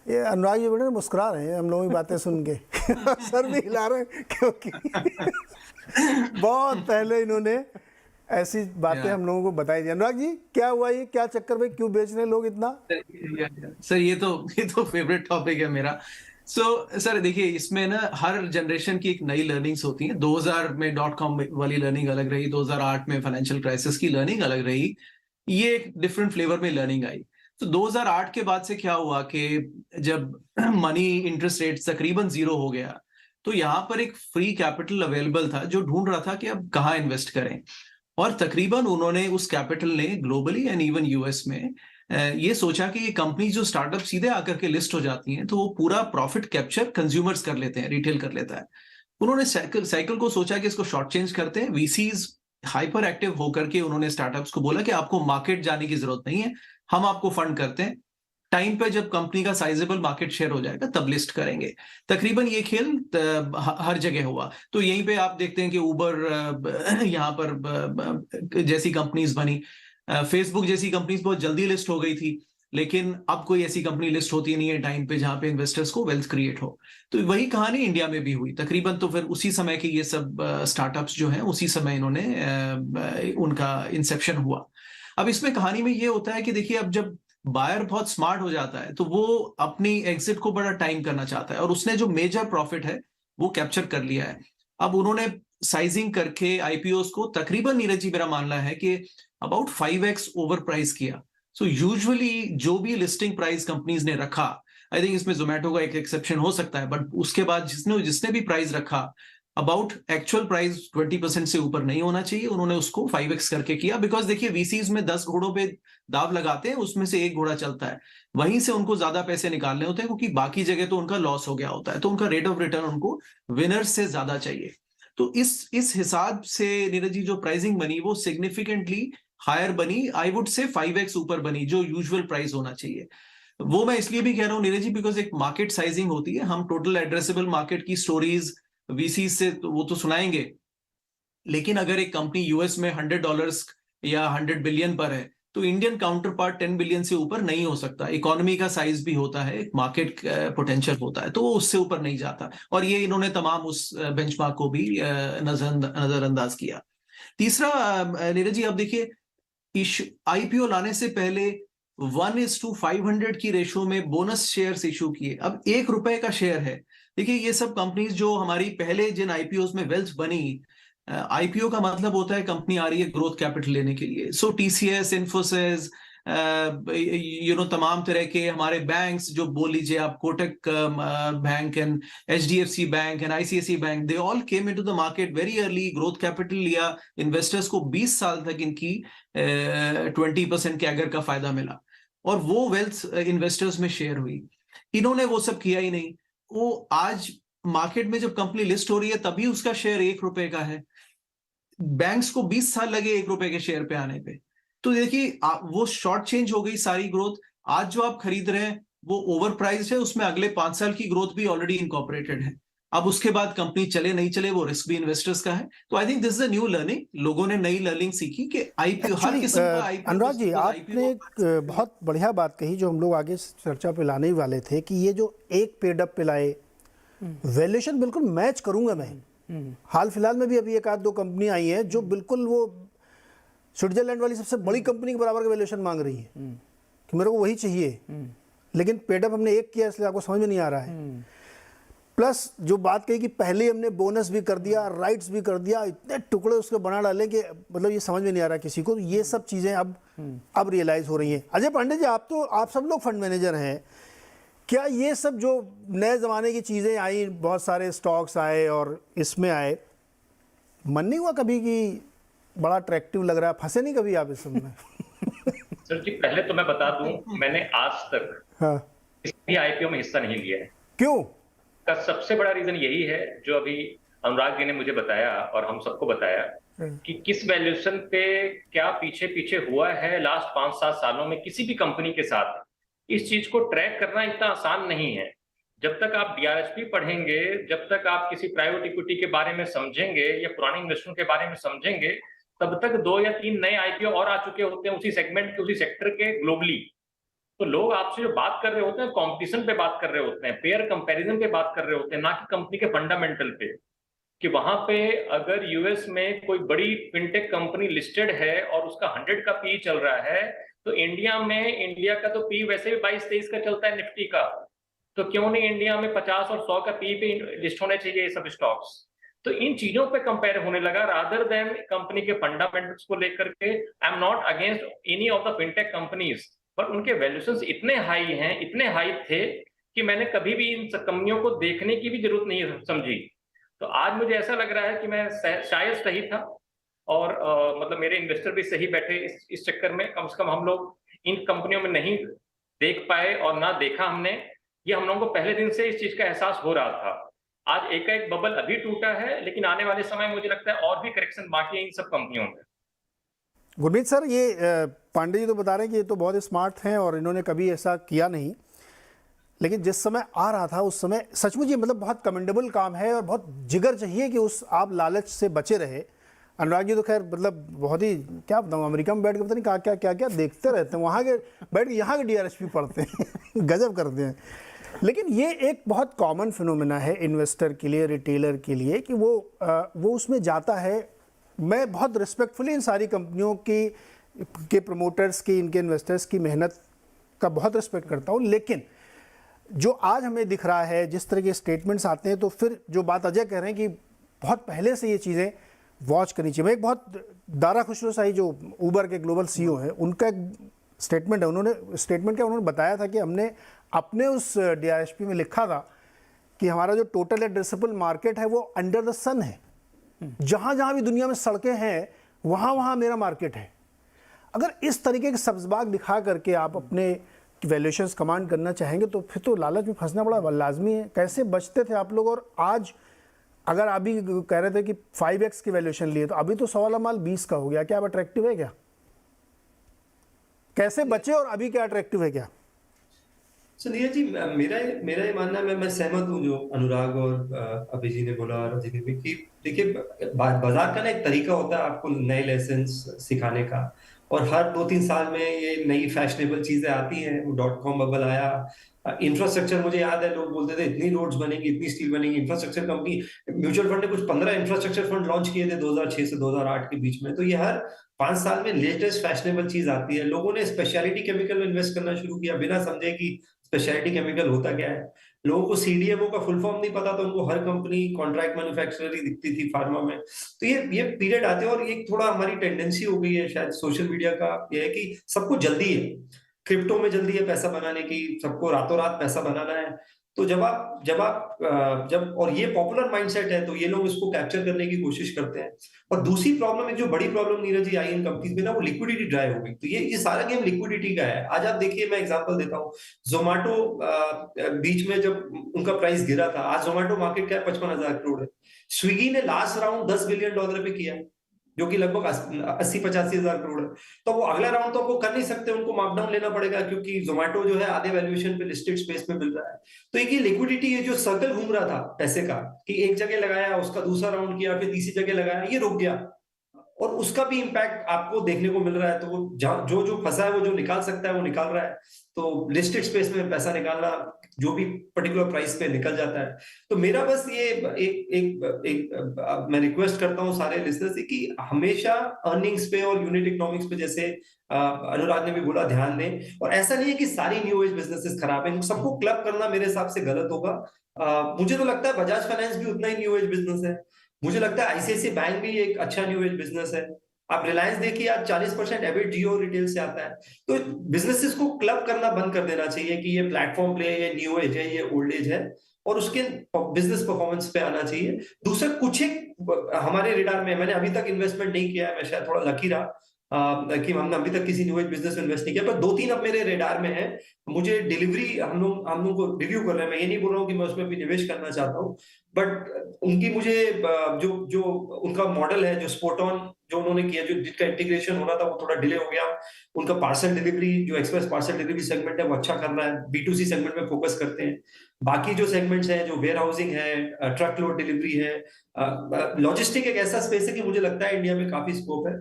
ये अनुराग जी बेटे मुस्कुरा रहे हैं हम लोगों की बातें सुन के। सर भी हिला रहे हैं क्योंकि बहुत पहले इन्होंने ऐसी बातें हम लोगों को बताई थी। अनुराग जी क्या हुआ, ये क्या चक्कर में, क्यों बेच रहे हैं लोग इतना? सर ये तो फेवरेट टॉपिक है मेरा। सर देखिए, इसमें ना हर जनरेशन की एक नई लर्निंग्स होती हैं। 2000 में .com वाली लर्निंग अलग रही, 2008 में फाइनेंशियल क्राइसिस की लर्निंग अलग रही, ये एक डिफरेंट फ्लेवर में लर्निंग आई। तो 2008 के बाद से क्या हुआ कि जब मनी इंटरेस्ट रेट तकरीबन 0 हो गया, तो यहाँ पर एक फ्री कैपिटल अवेलेबल था जो ढूंढ रहा था कि अब कहाँ इन्वेस्ट करें। और तकरीबन उन्होंने उस कैपिटल ने ग्लोबली एंड इवन यूएस में ये सोचा कि ये कंपनी जो स्टार्टअप सीधे आकर के लिस्ट हो जाती हैं तो वो पूरा प्रॉफिट कैप्चर कंज्यूमर्स कर लेते हैं, रिटेल कर लेता है। उन्होंने साइकिल को सोचा कि इसको शॉर्ट चेंज करते हैं। वीसीज हाइपर एक्टिव होकर के उन्होंने स्टार्टअप्स को बोला कि आपको मार्केट जाने की जरूरत नहीं है, हम आपको फंड करते हैं, टाइम पे जब कंपनी का साइजेबल मार्केट शेयर हो जाएगा तब लिस्ट करेंगे। तकरीबन ये खेल हर जगह हुआ। तो यहीं पे आप देखते हैं कि उबर यहाँ पर जैसी कंपनीज बनी, फेसबुक जैसी कंपनीज बहुत जल्दी लिस्ट हो गई थी, लेकिन अब कोई ऐसी कंपनी लिस्ट होती नहीं है टाइम पे जहां पे इन्वेस्टर्स को वेल्थ क्रिएट हो। तो वही कहानी इंडिया में भी हुई तकरीबन। तो फिर उसी समय के ये सब स्टार्टअप्स जो हैं उसी समय इन्होंने उनका इंसेप्शन हुआ। अब इसमें कहानी में ये होता है कि देखिए, अब जब बायर बहुत स्मार्ट हो जाता है तो वो अपनी एग्जिट को बड़ा टाइम करना चाहता है, और उसने जो मेजर प्रॉफिट है वो कैप्चर कर लिया है। अब उन्होंने साइजिंग करके आईपीओस को तकरीबन, नीरज जी मेरा मानना है कि अबाउट 5x ओवर प्राइस किया। सो यूजुअली जो भी लिस्टिंग प्राइस कंपनीज ने रखा, आई थिंक इसमें जोमेटो का एक एक्सेप्शन हो सकता है, बट उसके बाद जिसने भी प्राइस रखा, अबाउट एक्चुअल प्राइस 20% से ऊपर नहीं होना चाहिए। उन्होंने उसको 5x करके किया। बिकॉज देखिए, वीसीज में 10 घोड़ों पे दाव लगाते हैं, उसमें से एक घोड़ा चलता है, वहीं से उनको ज्यादा पैसे निकालने होते हैं, क्योंकि बाकी जगह तो उनका लॉस हो गया होता है। तो उनका रेट ऑफ रिटर्न उनको विनर्स से ज्यादा चाहिए। तो इस हिसाब से नीरज जी जो प्राइसिंग बनी वो सिग्निफिकेंटली हायर बनी, आई वुड से 5x ऊपर बनी जो यूजुअल प्राइस होना चाहिए। वो मैं इसलिए भी कह रहा हूँ नीरज जी, बिकॉज एक मार्केट साइजिंग होती है। हम टोटल एड्रेसेबल मार्केट की स्टोरीज वीसी से वो तो सुनाएंगे, लेकिन अगर एक कंपनी यूएस में $100 या 100 बिलियन पर है तो इंडियन काउंटर पार्ट 10 बिलियन से ऊपर नहीं हो सकता। इकोनॉमी का साइज भी होता है, मार्केट पोटेंशियल होता है, तो वो उससे ऊपर नहीं जाता। और ये इन्होंने तमाम उस बेंचमार्क को भी नजरअंदाज किया। तीसरा नीरज जी, अब देखिए, आईपीओ लाने से पहले 1:500 की रेशो में बोनस शेयर्स इशू किए। अब ₹1 का शेयर है। देखिए, ये सब कंपनीज जो हमारी पहले जिन आईपीओ में वेल्थ बनी, आईपीओ का मतलब होता है कंपनी आ रही है ग्रोथ कैपिटल लेने के लिए। सो टीसीएस, इन्फोसिस, तमाम तरह के हमारे बैंक्स जो बोल लीजिए आप, Kotak bank and HDFC bank and ICICI bank, they all came into the market very early, growth capital लिया, इन्वेस्टर्स को 20 साल तक इनकी 20% के अगर का फायदा मिला, और वो वेल्थ इन्वेस्टर्स में शेयर हुई। इन्होंने वो सब किया ही नहीं। वो आज मार्केट में जब कंपनी लिस्ट हो रही है तभी उसका शेयर ₹1 का है। बैंक्स को 20 साल लगे ₹1 के शेयर पे आने पे। तो देखिए, वो शॉर्ट चेंज हो गई सारी ग्रोथ। आज जो आप खरीद रहे हैं वो ओवर प्राइस्ड है, उसमें अगले 5 साल की ग्रोथ भी ऑलरेडी इनकॉर्पोरेटेड है। अब उसके बाद कंपनी चले नहीं चले वो रिस्क भी इन्वेस्टर्स का है। तो I think this is a new learning. लोगों ने नई लर्निंग सीखी कि आईपीओ हर किस्म का आईपीओ। अनुराग जी, आपने एक बहुत बढ़िया बात कही जो हम लोग आगे चर्चा पे लाने ही वाले थे कि ये जो एक पेड अप पे लाए, वैल्यूएशन बिल्कुल मैच करूंगा मैं। हाल फिलहाल में भी अभी एक आध दो कंपनी आई है जो बिल्कुल वो स्विट्जरलैंड वाली सबसे बड़ी कंपनी के बराबर का वैल्यूएशन मांग रही है कि मेरे को वही चाहिए, लेकिन पेड अप हमने एक किया इसलिए आपको समझ में नहीं आ रहा है। प्लस जो बात कही कि पहले हमने बोनस भी कर दिया, राइट्स भी कर दिया, इतने टुकड़े उसके बना डाले कि मतलब ये समझ में नहीं आ रहा किसी को। ये सब चीज़ें अब रियलाइज़ हो रही हैं। अजय पांडे जी, आप सब लोग फंड मैनेजर हैं, क्या ये सब जो नए ज़माने की चीज़ें आई, बहुत सारे स्टॉक्स आए और इसमें आए, मन नहीं हुआ कभी कि बड़ा अट्रैक्टिव लग रहा है, फंसे नहीं कभी आप इस सब में? सर जी, पहले तो मैं बता दूं, मैंने आज तक हाँ। किसी भी आईपीओ में हिस्सा नहीं लिया है। क्यों? का सबसे बड़ा रीजन यही है, जो अभी अनुराग जी ने मुझे बताया और हम सबको बताया, कि किस वैल्यूएशन पे क्या पीछे पीछे हुआ है लास्ट 5-7 सालों में किसी भी कंपनी के साथ, इस चीज को ट्रैक करना इतना आसान नहीं है। जब तक आप डीआरएसपी पढ़ेंगे, जब तक आप किसी प्राइवेट इक्विटी के बारे में समझेंगे या पुराने इन्वेस्टमेंट के बारे में समझेंगे, तब तक 2 या 3 नए आईपीओ और आ चुके होते हैं उसी सेगमेंट के, उसी सेक्टर के, ग्लोबली। तो लोग आपसे जो बात कर रहे होते हैं, कंपटीशन पे बात कर रहे होते हैं, पेयर कंपैरिजन पे बात कर रहे होते हैं, ना कि कंपनी के फंडामेंटल पे। कि वहां पे अगर यूएस में कोई बड़ी फिनटेक कंपनी लिस्टेड है और उसका 100 का पी चल रहा है, तो इंडिया का तो पी वैसे भी 22-23 का चलता है निफ्टी का, तो क्यों नहीं इंडिया में 50 और 100 का पी पे लिस्ट होने चाहिए ये सब स्टॉक्स। तो इन चीजों पे कंपेयर होने लगा, रादर देन कंपनी के फंडामेंटल्स को लेकर के। I am not against any of the fintech companies, पर उनके वैल्यूएशंस इतने हाई हैं, इतने हाई थे कि मैंने कभी भी इन कंपनियों को देखने की भी जरूरत नहीं समझी। तो आज मुझे ऐसा लग रहा है कि मैं शायद सही था, और मतलब मेरे इन्वेस्टर भी सही बैठे इस चक्कर में। कम से कम हम लोग इन कंपनियों में नहीं देख पाए और ना देखा हमने, ये हम लोगों को पहले दिन से इस चीज का एहसास हो रहा था। आज एक बबल अभी टूटा है, लेकिन आने वाले समय मुझे लगता है और भी करेक्शन बाकी है इन सब कंपनियों में। गुरमीत सर, ये पांडे जी तो बता रहे हैं कि ये तो बहुत स्मार्ट हैं और इन्होंने कभी ऐसा किया नहीं, लेकिन जिस समय आ रहा था उस समय सचमुच ये मतलब बहुत कमेंडेबल काम है और बहुत जिगर चाहिए कि उस आप लालच से बचे रहे। अनुराग जी तो खैर मतलब बहुत ही, क्या बताऊँ, अमेरिका में बैठ के पता नहीं क्या क्या देखते रहते हैं, वहाँ के बैठ के यहाँ के डीआरएसपी पढ़ते हैं गजब करते हैं। लेकिन ये एक बहुत कॉमन फिनोमेना है इन्वेस्टर के लिए, रिटेलर के लिए, कि वो उसमें जाता है। मैं बहुत रिस्पेक्टफुली इन सारी कंपनियों के प्रमोटर्स की, इनके इन्वेस्टर्स की मेहनत का बहुत रिस्पेक्ट करता हूँ, लेकिन जो आज हमें दिख रहा है, जिस तरह के स्टेटमेंट्स आते हैं, तो फिर जो बात अजय कह रहे हैं कि बहुत पहले से ये चीज़ें वॉच करनी चाहिए। मैं एक बहुत दारा खुसरो शाही जो ऊबर के ग्लोबल सीईओ हैं, उनका एक स्टेटमेंट है, उन्होंने बताया था कि हमने अपने उस डीआरएसपी में लिखा था कि हमारा जो टोटल एड्रेसेबल मार्केट है वो अंडर द सन है। जहाँ जहाँ भी दुनिया में सड़कें हैं वहाँ वहाँ मेरा मार्केट है। अगर इस तरीके के सब्ज़बाग दिखा करके आप अपने वैल्यूएशंस कमांड करना चाहेंगे तो फिर तो लालच में फंसना बड़ा लाजमी है। कैसे बचते थे आप लोग? और आज अगर अभी कह रहे थे कि 5x की वैल्यूएशन लिए, तो अभी तो 100 वाला माल 20 का हो गया, क्या अब अट्रैक्टिव है क्या? कैसे बचे और अभी क्या अट्रैक्टिव है क्या? नीरज जी, मेरा ये मानना है, मैं सहमत हूँ जो अनुराग और अभि जी ने बोला और अजय ने भी, कि देखिए बाजार का ना एक तरीका होता है आपको नए लेसन्स सिखाने का, और हर 2-3 साल में ये नई फैशनेबल चीजें आती हैं। .com बबल आया, इंफ्रास्ट्रक्चर, मुझे याद है लोग बोलते थे इतनी रोड्स बनेंगी, इतनी स्टील बनेगी, इंफ्रास्ट्रक्चर कंपनी, म्यूचुअल फंड ने कुछ 15 इंफ्रास्ट्रक्चर फंड लॉन्च किए थे 2006 से 2008 के बीच में। तो ये हर 5 साल में लेटेस्ट फैशनेबल चीज आती है। लोगों ने स्पेशलिटी केमिकल में इन्वेस्ट करना शुरू किया बिना समझे कि स्पेशलिटी केमिकल होता क्या है। लोगों को सीडीएमओ का फुल फॉर्म नहीं पता, तो उनको हर कंपनी कॉन्ट्रैक्ट मैन्युफैक्चरर ही दिखती थी फार्मा में। तो ये पीरियड आते हैं, और ये थोड़ा हमारी टेंडेंसी हो गई है शायद सोशल मीडिया का, ये है कि सबको जल्दी है, क्रिप्टो में जल्दी है पैसा बनाने की, सबको रातों रात पैसा बनाना है। तो जब और ये पॉपुलर माइंडसेट है, तो ये लोग इसको कैप्चर करने की कोशिश करते हैं। और दूसरी प्रॉब्लम, एक जो बड़ी प्रॉब्लम नीरज जी आई इन कंपनीज में ना, वो लिक्विडिटी ड्राई हो गई। तो ये सारा गेम लिक्विडिटी का है। आज आप देखिए, मैं एग्जांपल देता हूँ, जोमेटो बीच में जब उनका प्राइस गिरा था, आज जोमेटो मार्केट कैप 55,000 करोड़ है। स्विगी ने लास्ट राउंड $10 बिलियन पे किया, जो कि लगभग 80-85 हजार करोड़ है। तो वो अगला राउंड तो वो कर नहीं सकते, उनको मार्कडाउन लेना पड़ेगा, क्योंकि जोमेटो जो है आधे वैल्यूएशन पे लिस्टेड स्पेस में मिल रहा है। तो एक ये लिक्विडिटी, ये जो सर्कल घूम रहा था पैसे का, कि एक जगह लगाया, उसका दूसरा राउंड किया, फिर तीसरी जगह लगाया, ये रुक गया, और उसका भी इम्पैक्ट आपको देखने को मिल रहा है। तो वो जो फंसा है, वो जो निकाल सकता है वो निकाल रहा है। तो लिस्टेड स्पेस में पैसा निकालना, जो भी पर्टिकुलर प्राइस पे निकल जाता है। तो मेरा बस ये मैं रिक्वेस्ट करता हूँ सारे लिसनर्स से कि हमेशा अर्निंग्स पे और यूनिट इकोनॉमिक्स पे, जैसे अनुराग ने भी बोला, ध्यान दें। और ऐसा नहीं है कि सारी न्यू एज बिजनेसेस खराब है, सबको क्लब करना मेरे हिसाब से गलत होगा। मुझे तो लगता है बजाज फाइनेंस भी उतना ही न्यू एज बिजनेस है। मुझे लगता है आईसीआईसीआई बैंक भी एक अच्छा न्यू एज बिजनेस है। आप रिलायंस देखिए, आज 40% एबिट जियो रिटेल से आता है। तो बिजनेसेस को क्लब करना बंद कर देना चाहिए कि ये प्लेटफॉर्म प्ले है, ये न्यू एज है, ये ओल्ड एज है, और उसके बिजनेस परफॉर्मेंस पे आना चाहिए। दूसरा, कुछ एक हमारे रिडार में, मैंने अभी तक इन्वेस्टमेंट नहीं किया है, मैं शायद थोड़ा लकी रहा कि हमने अभी तक किसी न्यू एज बिजनेस में इन्वेस्ट नहीं किया, पर 2-3 अब मेरे रेडार में है। मुझे डिलीवरी हम लोग को रिव्यू कर रहे हैं, मैं ये नहीं बोल रहा हूँ कि मैं उसमें भी निवेश करना चाहता हूँ, बट उनकी मुझे जो उनका मॉडल है, जो स्पॉट ऑन जो उन्होंने किया, जो जिसका इंटीग्रेशन होना था वो थोड़ा डिले हो गया। उनका पार्सल डिलीवरी, जो एक्सप्रेस पार्सल डिलीवरी सेगमेंट है, वो अच्छा कर रहा है। B2C सेगमेंट में फोकस करते हैं। बाकी जो सेगमेंट्स हैं, जो वेयर हाउसिंग है, ट्रक लोड डिलीवरी है, लॉजिस्टिक एक ऐसा स्पेस है कि मुझे लगता है इंडिया में काफी स्कोप है।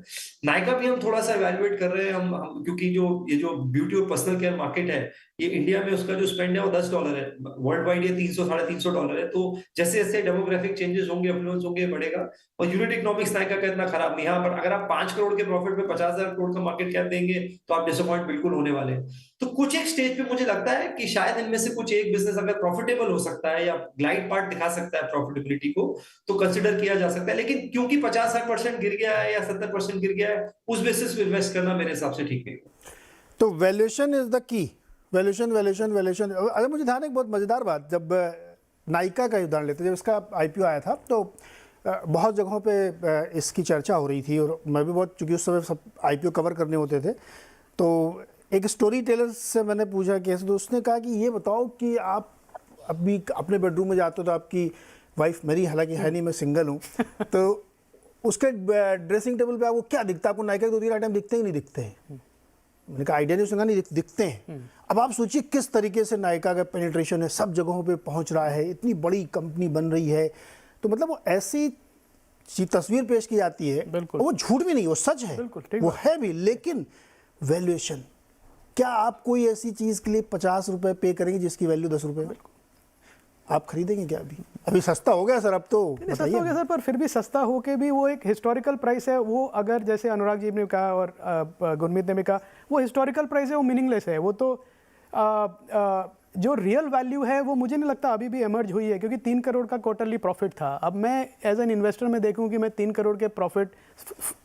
नायका भी हम थोड़ा सा इवैल्यूएट कर रहे हैं, हम क्योंकि ये जो ब्यूटी और पर्सनल केयर मार्केट है, ये इंडिया में उसका जो स्पेंड है वो $10 है, वर्ल्ड वाइड ये $300-350 है। तो जैसे जैसे डेमोग्राफिक चेंजेस होंगे, अफ्लुएंस होंगे, बढ़ेगा। और यूनिट इकोनॉमिक्स नायका का इतना खराब नहीं है, पर अगर आप 5 करोड़ के प्रॉफिट में 50,000 करोड़ का मार्केट कैप देंगे तो आप डिसअपॉइंट बिल्कुल होने वाले हैं। तो कुछ एक स्टेज पे मुझे लगता है कि शायद इनमें से कुछ एक बिजनेस अगर प्रॉफिटेबल हो सकता है या ग्लाइड पार्ट दिखा सकता है प्रॉफिटेबिलिटी को, तो कंसिडर किया जा सकता है। लेकिन क्योंकि 50-60% गिर गया है या 70% गिर गया है, उस बेसिस पे इन्वेस्ट करना मेरे हिसाब से ठीक नहीं। तो valuation is the key, valuation. अगर मुझे ध्यान है एक बहुत मज़ेदार बात, जब नायका का उदाहरण लेते, जब इसका IPO आया था तो बहुत जगहों पे इसकी चर्चा हो रही थी, और मैं भी बहुत, चूँकि उस समय सब IPO कवर करने होते थे, तो एक स्टोरी टेलर से मैंने पूछा कैसे, तो उसने कहा कि ये बताओ कि आप अभी अपने बेडरूम में जाते हो तो आपकी वाइफ, मेरी हालांकि है नहीं, मैं सिंगल हूँ, तो उसके ड्रेसिंग टेबल पे आपको क्या दिखता है? आपको नायका के 2-3 आइटम दिखते ही नहीं दिखते हैं। मैंने कहा आइडिया नहीं, उसने कहा नहीं दिखते हैं। अब आप सोचिए किस तरीके से नायका का पेनिट्रेशन है, सब जगहों पे पहुंच रहा है, इतनी बड़ी कंपनी बन रही है। तो मतलब वो ऐसी तस्वीर पेश की जाती है, वो झूठ भी नहीं, वो सच है, वो है भी। लेकिन वैल्यूएशन, क्या आप कोई ऐसी चीज़ के लिए 50 रुपये पे करेंगे जिसकी वैल्यू 10 रुपये? आप खरीदेंगे क्या? अभी सस्ता हो गया सर, अब तो सस्ता हो गया सर, पर फिर भी सस्ता हो के भी वो एक हिस्टोरिकल प्राइस है। वो अगर जैसे अनुराग जी ने कहा और गुरमीत ने भी कहा, वो हिस्टोरिकल प्राइस है, वो मीनिंगलेस है। वो तो जो रियल वैल्यू है वो मुझे नहीं लगता अभी भी एमर्ज हुई है, क्योंकि 3 करोड़ का क्वार्टरली प्रॉफिट था। अब मैं एज एन इन्वेस्टर में देखूं कि मैं 3 करोड़ के प्रॉफिट,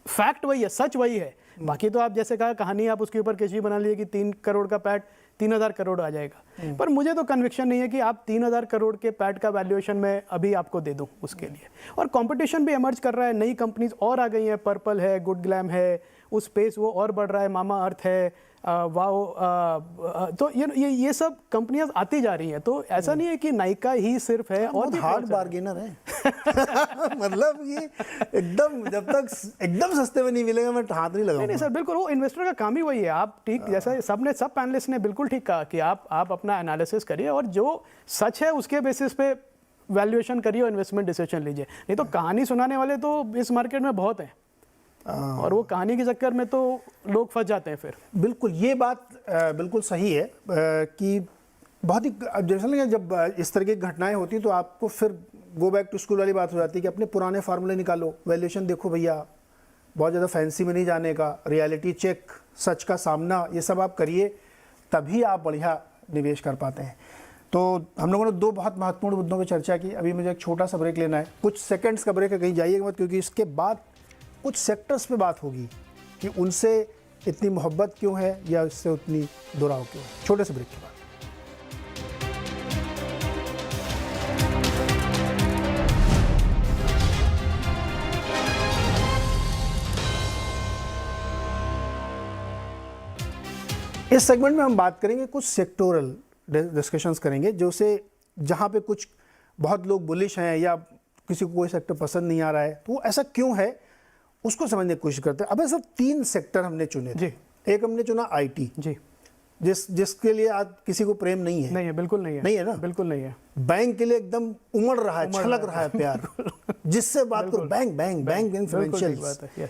फैक्ट वही है, सच वही है। बाकी तो आप जैसे कहा कहानी, आप उसके ऊपर कैसी बना लीजिए कि 3 करोड़ का पैट 3000 करोड़ आ जाएगा, पर मुझे तो कन्विक्शन नहीं है कि आप 3000 करोड़ के पैट का वैल्यूएशन मैं अभी आपको दे दूं उसके लिए। और कंपटीशन भी एमर्ज कर रहा है, नई कंपनीज और आ गई हैं, पर्पल है, गुड ग्लैम है, उस स्पेस वो और बढ़ रहा है, मामा अर्थ है, वाओ, तो ये सब कंपनियां आती जा रही हैं। तो ऐसा नहीं है कि नायका ही सिर्फ है, और भी हार्ड बार्गेनर है। मतलब ये एकदम, जब तक एकदम सस्ते में नहीं मिलेगा मैं हाथ नहीं लगाऊंगा। नहीं सर, बिल्कुल, वो इन्वेस्टर का काम ही वही है। आप ठीक, जैसा सब पैनलिस्ट ने बिल्कुल ठीक कहा कि आप अपना एनालिसिस करिए और जो सच है उसके बेसिस पे वैल्यूएशन करिए और इन्वेस्टमेंट डिसीजन लीजिए। नहीं तो कहानी सुनाने वाले तो इस मार्केट में बहुत हैं, और वो कहानी के चक्कर में तो लोग फंस जाते हैं फिर। बिल्कुल, ये बात बिल्कुल सही है कि बहुत ही, जैसे जब इस तरह की घटनाएं होती हैं तो आपको फिर गो बैक टू स्कूल वाली बात हो जाती है कि अपने पुराने फार्मूले निकालो, वैल्यूएशन देखो भैया, बहुत ज़्यादा फैंसी में नहीं जाने का, रियलिटी चेक, सच का सामना, ये सब आप करिए, तभी आप बढ़िया निवेश कर पाते हैं। तो हम लोगों ने 2 बहुत महत्वपूर्ण मुद्दों पर चर्चा की। अभी मुझे एक छोटा सा ब्रेक लेना है, कुछ सेकंड्स का ब्रेक है, कहीं जाइएगा मत, क्योंकि इसके बाद कुछ सेक्टर्स पे बात होगी कि उनसे इतनी मोहब्बत क्यों है या उससे उतनी दुराव क्यों है। छोटे से ब्रेक के बाद। इस सेगमेंट में हम बात करेंगे, कुछ सेक्टोरल डिस्कशंस करेंगे, जो से जहाँ पे कुछ बहुत लोग बुलिश हैं या किसी को कोई सेक्टर पसंद नहीं आ रहा है, तो वो ऐसा क्यों है उसको समझने की कोशिश करते हैं। अब ऐसा 3 सेक्टर हमने चुने थे। एक हमने चुना IT जी, जिसके लिए आज किसी को प्रेम नहीं है। नहीं है, बिल्कुल नहीं है, नहीं है ना, बिल्कुल नहीं है। बैंक के लिए एकदम उमड़ रहा है, छलक रहा है प्यार, जिससे बात करो बैंक फाइनेंशियल।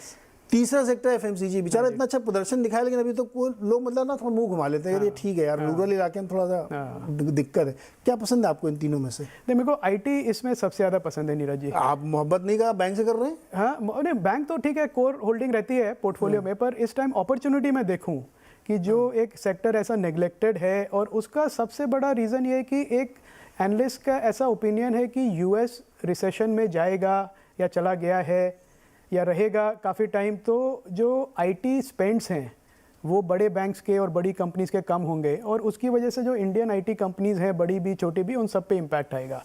तीसरा सेक्टर FMCG, बेचारा इतना अच्छा प्रदर्शन दिखाया, लेकिन अभी तो लोग मतलब ना थोड़ा मुंह घुमा लेते हैं, ये ठीक है यार, रूरल इलाके में थोड़ा सा दिक्कत है। क्या पसंद है आपको इन तीनों में से? नहीं, मेरे को IT इसमें सबसे ज़्यादा पसंद है नीरज जी। आप मोहब्बत नहीं का बैंक से कर रहे हैं? हाँ, नहीं, बैंक तो ठीक है, कोर होल्डिंग रहती है पोर्टफोलियो में, पर इस टाइम अपॉर्चुनिटी में देखूँ कि जो एक सेक्टर ऐसा नेग्लेक्टेड है, और उसका सबसे बड़ा रीज़न ये है कि एक एनालिस्ट का ऐसा ओपिनियन है कि US रिसेशन में जाएगा या चला गया है, या रहेगा काफ़ी टाइम, तो जो आईटी स्पेंड्स हैं वो बड़े बैंक्स के और बड़ी कंपनीज़ के कम होंगे, और उसकी वजह से जो इंडियन आईटी कंपनीज़ हैं, बड़ी भी छोटी भी, उन सब पे इम्पैक्ट आएगा।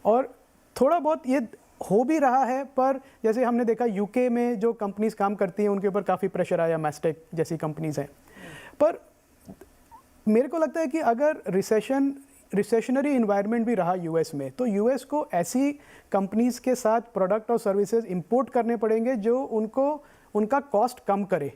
और थोड़ा बहुत ये हो भी रहा है, पर जैसे हमने देखा यूके में जो कंपनीज़ काम करती हैं उनके ऊपर काफ़ी प्रेशर आया, मैस्टेक जैसी कंपनीज़ हैं। पर मेरे को लगता है कि अगर रिसेशनरी इन्वायरमेंट भी रहा यूएस में, तो यूएस को ऐसी कंपनीज़ के साथ प्रोडक्ट और सर्विसेज इंपोर्ट करने पड़ेंगे जो उनका कॉस्ट कम करे,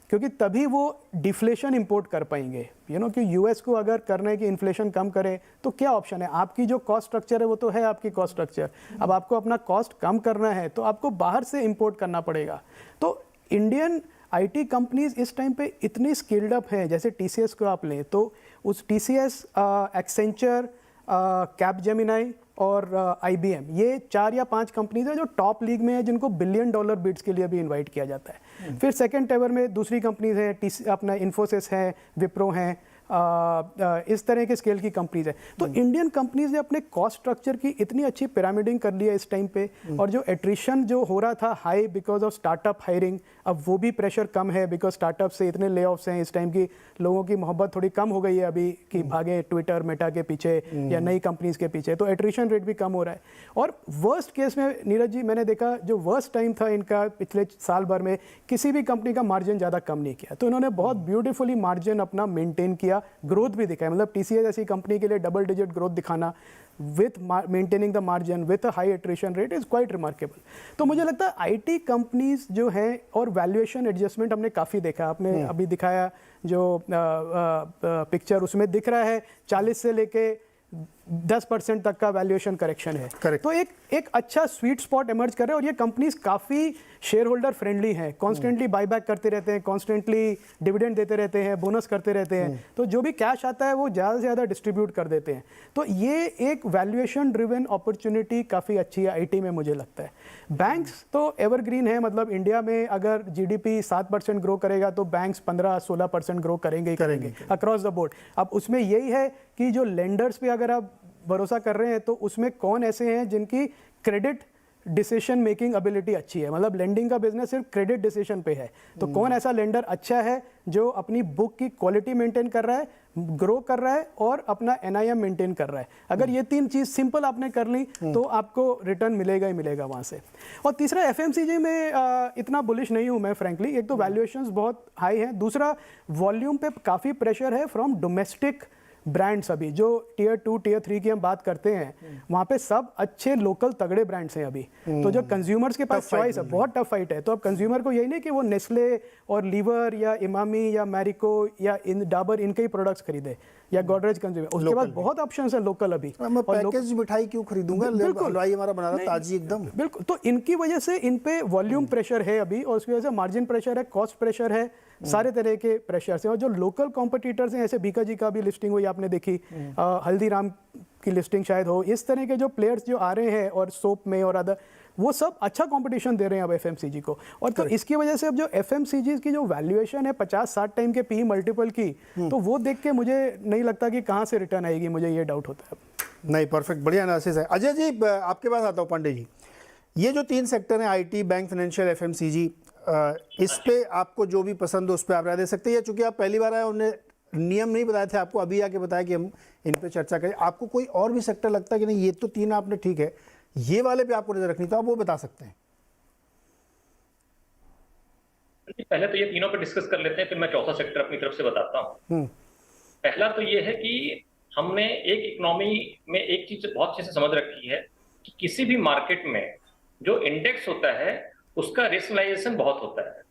क्योंकि तभी वो डिफ्लेशन इंपोर्ट कर पाएंगे। कि यूएस को अगर करना है कि इन्फ्लेशन कम करे, तो क्या ऑप्शन है? आपकी जो कॉस्ट स्ट्रक्चर है वो तो है आपकी कॉस्ट स्ट्रक्चर, अब आपको अपना कॉस्ट कम करना है तो आपको बाहर से इंपोर्ट करना पड़ेगा। तो इंडियन आईटी कंपनीज इस टाइम पे इतनी स्किल्ड अप हैं, जैसे टीसीएस को आप लें तो उस टीसीएस, एक्सेंचर, कैपजेमिनाई और आईबीएम, ये 4 या 5 कंपनीज हैं जो टॉप लीग में है, जिनको $1 बिलियन बिड्स के लिए भी इनवाइट किया जाता है। फिर सेकंड टेवर में दूसरी कंपनीज हैं, अपना इन्फोसिस है, विप्रो हैं, इस तरह के स्केल की कंपनीज है। तो इंडियन कंपनीज ने अपने कॉस्ट स्ट्रक्चर की इतनी अच्छी पिरामिडिंग कर ली है इस टाइम पे, और जो एट्रिशन जो हो रहा था high because of startup hiring, अब वो भी प्रेशर कम है बिकॉज स्टार्टअप से इतने ले ऑफ्स हैं इस टाइम की, लोगों की मोहब्बत थोड़ी कम हो गई है अभी कि भागे ट्विटर मेटा के पीछे या नई कंपनीज के पीछे, तो एट्रिशन रेट भी कम हो रहा है। और वर्स्ट केस में नीरज जी, मैंने देखा जो वर्स्ट टाइम था इनका पिछले साल भर में, किसी भी कंपनी का मार्जिन ज़्यादा कम नहीं किया, तो इन्होंने बहुत ब्यूटीफुली मार्जिन अपना मेंटेन किया, ग्रोथ भी दिखाया। मतलब टीसीएस जैसी कंपनी के लिए डबल डिजिट ग्रोथ दिखाना with maintaining the margin with a high attrition rate is quite remarkable. तो मुझे लगता है आईटी कंपनीज जो हैं, और वैल्यूएशन एडजस्टमेंट हमने काफ़ी देखा, आपने अभी दिखाया जो पिक्चर, उसमें दिख रहा है 40 से लेके 10% तक का वैल्यूएशन करेक्शन है। Correct. तो एक अच्छा स्वीट स्पॉट इमर्ज कर रहे हैं, और ये कंपनीज काफ़ी शेयर होल्डर फ्रेंडली हैं, कॉन्स्टेंटली बायबैक करते रहते हैं, कॉन्स्टेंटली डिविडेंड देते रहते हैं, बोनस करते रहते हैं, तो जो भी कैश आता है वो ज़्यादा से ज़्यादा डिस्ट्रीब्यूट कर देते हैं। तो ये एक वैल्यूएशन ड्रिवन अपॉर्चुनिटी काफ़ी अच्छी है आईटी में, मुझे लगता है। बैंक्स तो एवरग्रीन है, मतलब इंडिया में अगर जीडीपी 7% ग्रो करेगा तो बैंक्स 15-16% ग्रो करेंगे ही करेंगे अक्रॉस द बोर्ड। अब उसमें यही है कि जो लेंडर्स पे अगर आप भरोसा कर रहे हैं, तो उसमें कौन ऐसे हैं जिनकी क्रेडिट डिसीजन मेकिंग एबिलिटी अच्छी है, मतलब लेंडिंग का बिजनेस सिर्फ क्रेडिट डिसीजन पे है, तो कौन ऐसा लेंडर अच्छा है जो अपनी बुक की क्वालिटी मेंटेन कर रहा है, ग्रो कर रहा है और अपना एनआईएम मेंटेन कर रहा है। अगर ये 3 चीज़ सिंपल आपने कर ली तो आपको रिटर्न मिलेगा ही मिलेगा वहाँ से। और तीसरा, एफएमसीजी में इतना बुलिश नहीं हूँ मैं फ्रैंकली। एक तो वैल्यूएशंस बहुत हाई हैं, दूसरा वॉल्यूम पे काफ़ी प्रेशर है फ्रॉम डोमेस्टिक ब्रांड्स। अभी जो टियर 2 टियर 3 की हम बात करते हैं, वहाँ पे सब अच्छे लोकल तगड़े ब्रांड्स हैं अभी। तो जो कंज्यूमर्स के पास चॉइस है, बहुत टफ फाइट है। तो अब कंज्यूमर को यही नहीं कि वो नेस्ले और लीवर या इमामी या मैरिको या इन डाबर इनके ही प्रोडक्ट्स खरीदे, या गोदरेज कंज्यूमर, उसके बाद बहुत ऑप्शंस है लोकल अभी। मैं पैकेज मिठाई क्यों खरीदूंगा, हलवाई हमारा बना रहा ताजी एकदम। बिल्कुल, तो इनकी वजह से इन पे वॉल्यूम प्रेशर है अभी, और उसकी वजह से मार्जिन प्रेशर है, कॉस्ट प्रेशर है, सारे तरह के प्रेशर हैं। और जो लोकल कॉम्पिटिटर्स हैं, ऐसे बीका जी का भी लिस्टिंग हुई आपने देखी, हल्दीराम की लिस्टिंग शायद हो, इस तरह के जो प्लेयर्स जो आ रहे हैं, और सोप में और अदर, वो सब अच्छा कंपटीशन दे रहे हैं अब एफएमसीजी को। और तो इसकी वजह से अब जो एफएमसीजी की जो वैल्यूएशन है 50-60 टाइम के पी मल्टीपल की, तो वो देख के मुझे नहीं लगता कि कहाँ से रिटर्न आएगी, मुझे ये डाउट होता है। नहीं, परफेक्ट, बढ़िया एनालिसिस है। अजय जी, आपके पास आता हूँ। पांडे जी, ये जो 3 सेक्टर हैं, आईटी, बैंक, फाइनेंशियल, एफएमसीजी, इस पे आपको जो भी पसंद हो उस पर आप राय दे सकते हैं, या चूंकि आप पहली बार आए, उन्हें नियम नहीं बताए थे आपको, अभी आके बताया कि हम इन पे चर्चा करें। आपको कोई और भी सेक्टर लगता है कि नहीं, ये तो 3 आपने ठीक है, ये वाले पे आपको नजर रखनी, तो आप वो बता सकते हैं। पहले तो ये तीनों पे डिस्कस कर लेते हैं, फिर मैं चौथा सेक्टर अपनी तरफ से बताता हूँ। पहला तो ये है कि हमने एक इकोनॉमी में एक चीज बहुत अच्छे से समझ रखी है कि किसी भी मार्केट में जो इंडेक्स होता है उसका रिस्कलाइजेशन बहुत होता है।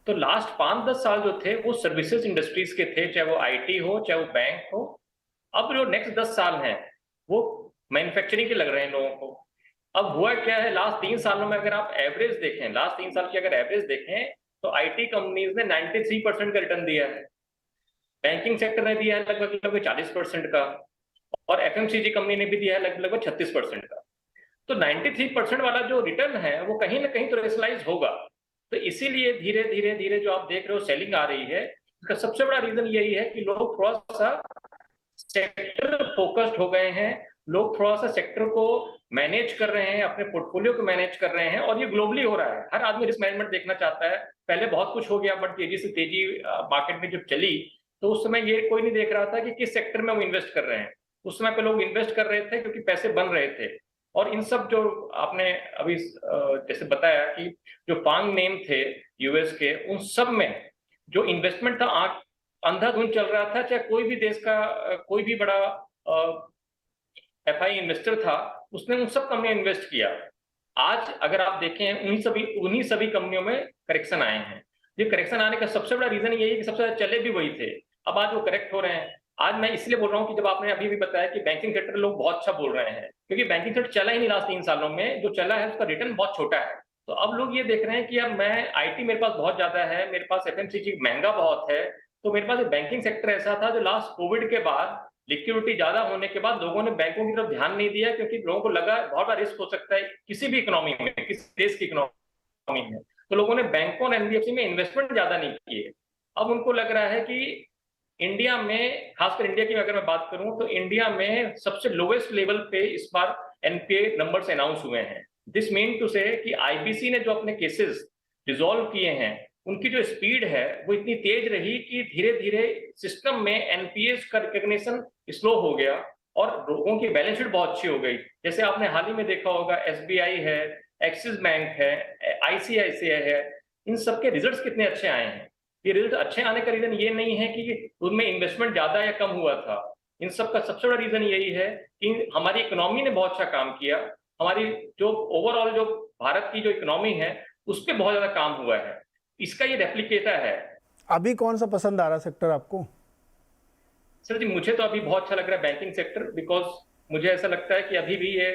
तो लास्ट 5-10 साल जो थे वो सर्विसेज इंडस्ट्रीज के थे, चाहे वो आईटी हो चाहे वो बैंक हो। अब जो नेक्स्ट 10 साल हैं वो मैन्युफैक्चरिंग के लग रहे हैं लोगों को। अब हुआ क्या है, लास्ट 3 सालों में अगर आप एवरेज देखें, लास्ट 3 साल की अगर एवरेज देखें, तो आईटी कंपनीज ने 93% का रिटर्न दिया है, बैंकिंग सेक्टर ने दिया है लगभग 40% का, और एफएमसीजी कंपनी ने भी दिया है लगभग 36% का। तो 93% वाला जो रिटर्न है वो कहीं ना कहीं तो रेसलाइज होगा। तो इसीलिए धीरे धीरे धीरे जो आप देख रहे हो सेलिंग आ रही है, इसका सबसे बड़ा रीजन यही है कि लोग थोड़ा सा सेक्टर फोकस्ड हो गए हैं लोग थोड़ा सा सेक्टर को मैनेज कर रहे हैं, अपने पोर्टफोलियो को मैनेज कर रहे हैं, और ये ग्लोबली हो रहा है। हर आदमी रिस्क मैनेजमेंट देखना चाहता है। पहले बहुत कुछ हो गया, बट तेजी मार्केट में जब चली तो उस समय ये कोई नहीं देख रहा था कि किस सेक्टर में वो इन्वेस्ट कर रहे हैं। उस समय पे लोग इन्वेस्ट कर रहे थे क्योंकि पैसे बन रहे थे। और इन सब जो आपने अभी जैसे बताया कि जो फांग नेम थे यूएस के, उन सब में जो इन्वेस्टमेंट था अंधाधुंध चल रहा था। चाहे कोई भी देश का कोई भी बड़ा एफआई इन्वेस्टर था, उसने उन सब कंपनियों में इन्वेस्ट किया। आज अगर आप देखें, उन्हीं सभी कंपनियों में करेक्शन आए हैं। ये करेक्शन आने का सबसे बड़ा रीजन यही है कि सबसे ज्यादा चले भी वही थे, अब आज वो करेक्ट हो रहे हैं। आज मैं इसलिए बोल रहा हूँ कि जब आपने अभी भी बताया कि बैंकिंग सेक्टर लोग बहुत अच्छा बोल रहे हैं, क्योंकि बैंकिंग सेक्टर चला ही नहीं लास्ट 3 सालों में। जो चला है उसका रिटर्न बहुत छोटा है। तो अब लोग ये देख रहे हैं कि अब मैं आईटी मेरे पास बहुत ज्यादा है, मेरे पास एफएमसीजी महंगा बहुत है, तो मेरे पास बैंकिंग सेक्टर ऐसा था जो लास्ट कोविड के बाद लिक्विडिटी ज्यादा होने के बाद लोगों ने बैंकों की तरफ ध्यान नहीं दिया, क्योंकि लोगों को लगा बहुत बड़ा रिस्क हो सकता है किसी भी इकोनॉमी में, किसी देश की इकोनॉमी में। तो लोगों ने बैंकों और एनबीएफसी में इन्वेस्टमेंट ज्यादा नहीं किए। अब उनको लग रहा है कि इंडिया में, खासकर इंडिया की अगर मैं बात करूं तो इंडिया में सबसे लोवेस्ट लेवल पे इस बार एनपीए नंबर्स अनाउंस हुए हैं। दिस मीन टू से कि आईबीसी ने जो अपने केसेस रिजॉल्व किए हैं, उनकी जो स्पीड है वो इतनी तेज रही कि धीरे धीरे सिस्टम में एनपीएस का रिकॉग्निशन स्लो हो गया और लोगों की बैलेंस शीट बहुत अच्छी हो गई। जैसे आपने हाल ही में देखा होगा, एसबीआई है, एक्सिस बैंक है, आईसीआईसीआई है, इन सबके रिजल्ट्स कितने अच्छे आए हैं। ये रिजल्ट अच्छे आने का रीजन ये नहीं है कि उनमें इन्वेस्टमेंट ज्यादा या कम हुआ था। इन सब का सबसे बड़ा रीजन यही है कि हमारी इकोनॉमी ने बहुत अच्छा काम किया। हमारी जो ओवरऑल जो भारत की जो इकोनॉमी है उस पर बहुत ज्यादा काम हुआ है। इसका ये रेप्लिकेटर है। अभी कौन सा पसंद आ रहा सेक्टर आपको? सर जी, मुझे तो अभी बहुत अच्छा लग रहा है बैंकिंग सेक्टर, बिकॉज मुझे ऐसा लगता है कि अभी भी ये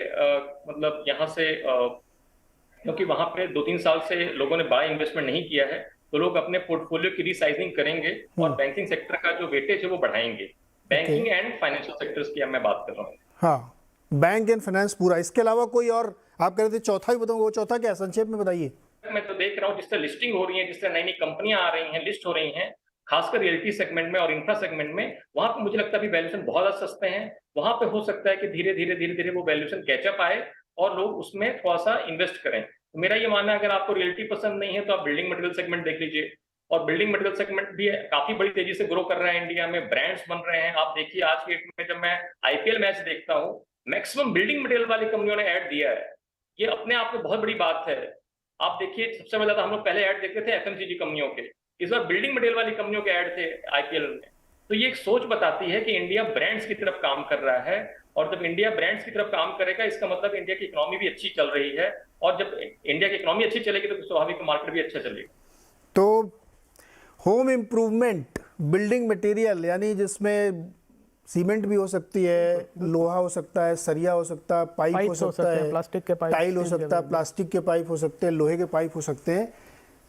मतलब यहाँ से क्योंकि वहां पे 2-3 साल से लोगों ने बाय इन्वेस्टमेंट नहीं किया है, तो लोग अपने पोर्टफोलियो की रीसाइजिंग करेंगे और बैंकिंग सेक्टर का जो वेटेज है वो बढ़ाएंगे। बैंकिंग एंड फाइनेंशियल सेक्टर्स की मैं बात कर रहा हूँ। हाँ, बैंक एंड फाइनेंस पूरा। इसके अलावा कोई और आप कह रहे थे चौथा ही बताऊंगा, वो चौथा क्या है, संक्षेप में बताइए। मैं तो देख रहा हूँ जिस तरह लिस्टिंग हो रही है, जिस तरह नई नई कंपनियां आ रही हैं, लिस्ट हो रही हैं, खासकर रियल्टी सेगमेंट में और इंफ्रा सेगमेंट में, वहां पे मुझे लगता है अभी वैल्यूएशन बहुत ज्यादा सस्ते हैं। वहां पे हो सकता है कि धीरे धीरे वो वैल्यूएशन कैचअप आए और लोग उसमें थोड़ा सा इन्वेस्ट करें। तो मेरा ये मानना है, अगर आपको रियल्टी पसंद नहीं है तो आप बिल्डिंग मटेरियल सेगमेंट देख लीजिए। और बिल्डिंग मटेरियल सेगमेंट भी काफी बड़ी तेजी से ग्रो कर रहा है इंडिया में, ब्रांड्स बन रहे हैं। आप देखिए आज के डेट में जब मैं आईपीएल मैच देखता हूँ, मैक्सिमम बिल्डिंग मटेरियल वाली कंपनियों ने ऐड दिया है। ये अपने आप में बहुत बड़ी बात है। आप देखिए, सबसे ज्यादा हम लोग पहले ऐड देखते थे एफएमसीजी कंपनियों के, इस बार बिल्डिंग मटेरियल वाली कंपनियों के ऐड थे आईपीएल में। तो ये एक सोच बताती है कि इंडिया ब्रांड्स की तरफ काम कर रहा है, और जब इंडिया ब्रांड्स की तरफ काम करेगा इसका मतलब इंडिया की इकोनॉमी भी अच्छी चल रही है, और जब इंडिया की इकोनॉमी अच्छी चलेगी तो स्वाभाविक मार्केट भी अच्छा चलेगा। तो होम इम्प्रूवमेंट, बिल्डिंग मटेरियल, यानी जिसमें सीमेंट भी हो सकती है, लोहा हो सकता है, सरिया हो सकता है, पाइप हो सकता है, प्लास्टिक के पाइप, टाइल हो सकता है, प्लास्टिक के पाइप हो सकते हैं, लोहे के पाइप हो सकते हैं।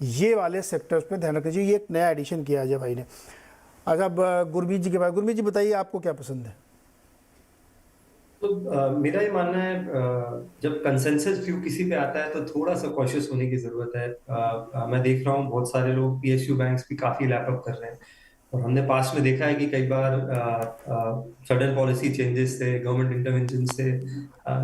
ये वाले सेक्टर्स पे ध्यान रखना चाहिए। ये एक नया एडिशन किया अजय भाई ने। अच्छा, अब गुरमीत जी के बाद, गुरमीत जी बताइए आपको क्या पसंद है? तो मेरा ये मानना है, जब कंसेंसस व्यू किसी पे आता है तो थोड़ा सा कॉशियस होने की जरूरत है। मैं देख रहा हूँ बहुत सारे लोग पीएसयू बैंक्स भी काफी लैपअप कर रहे हैं, और हमने पास्ट में देखा है कि कई बार सडन पॉलिसी चेंजेस से, गवर्नमेंट इंटरवेंशन से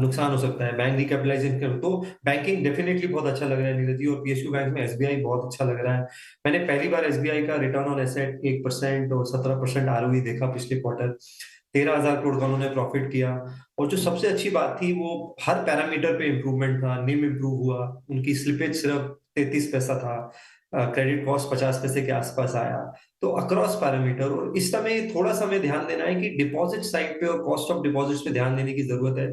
नुकसान हो सकता है। बैंक रिकैपिटलाइजेशन कर, तो बैंकिंग डेफिनेटली बहुत अच्छा लग रहा है नीरज जी, और पीएसयू बैंक में एसबीआई बहुत अच्छा लग रहा है। मैंने पहली बार एसबीआई का रिटर्न ऑन एसेट 1% और 17% आरओई देखा पिछले क्वार्टर। 13,000 करोड़ का उन्होंने प्रॉफिट किया, और जो सबसे अच्छी बात थी वो हर पैरामीटर पे इम्प्रूवमेंट था। निम इम्प्रूव हुआ, उनकी स्लिपेज सिर्फ 33 पैसा था, क्रेडिट कॉस्ट 50 पैसे के आसपास आया। तो अक्रॉस पैरामीटर, और इस समय थोड़ा सा हमें ध्यान देना है कि डिपॉजिट साइड पे और कॉस्ट ऑफ डिपॉजिट्स पे ध्यान देने की जरूरत है,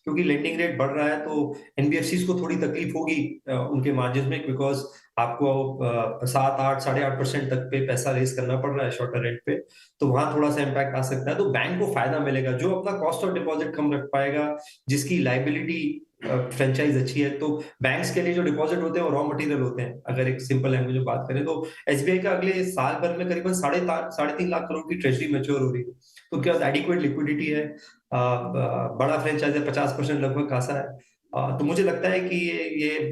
क्योंकि लेंडिंग रेट बढ़ रहा है तो एनबीएफसीज को थोड़ी तकलीफ होगी उनके मार्जिन में, बिकॉज आपको 7-8, 8.5% तक पे पैसा रेज करना पड़ रहा है शॉर्टर रेट पे, तो वहां थोड़ा सा इम्पैक्ट आ सकता है। तो बैंक को फायदा मिलेगा जो अपना कॉस्ट ऑफ डिपॉजिट कम रख पाएगा, जिसकी लाइबिलिटी फ्रेंचाइज अच्छी है। तो बैंक्स के लिए जो डिपॉजिट होते हैं वो रॉ मटेरियल होते हैं। अगर एक सिंपल लैंग्वेज में बात करें तो एसबीआई का अगले साल भर में करीबन 3.5 लाख करोड़ की ट्रेजरी मैच्योर हो रही है, तो उनके पास एडिक्वेट लिक्विडिटी है, बड़ा फ्रेंचाइज है, 50% लगभग खासा है। तो मुझे लगता है कि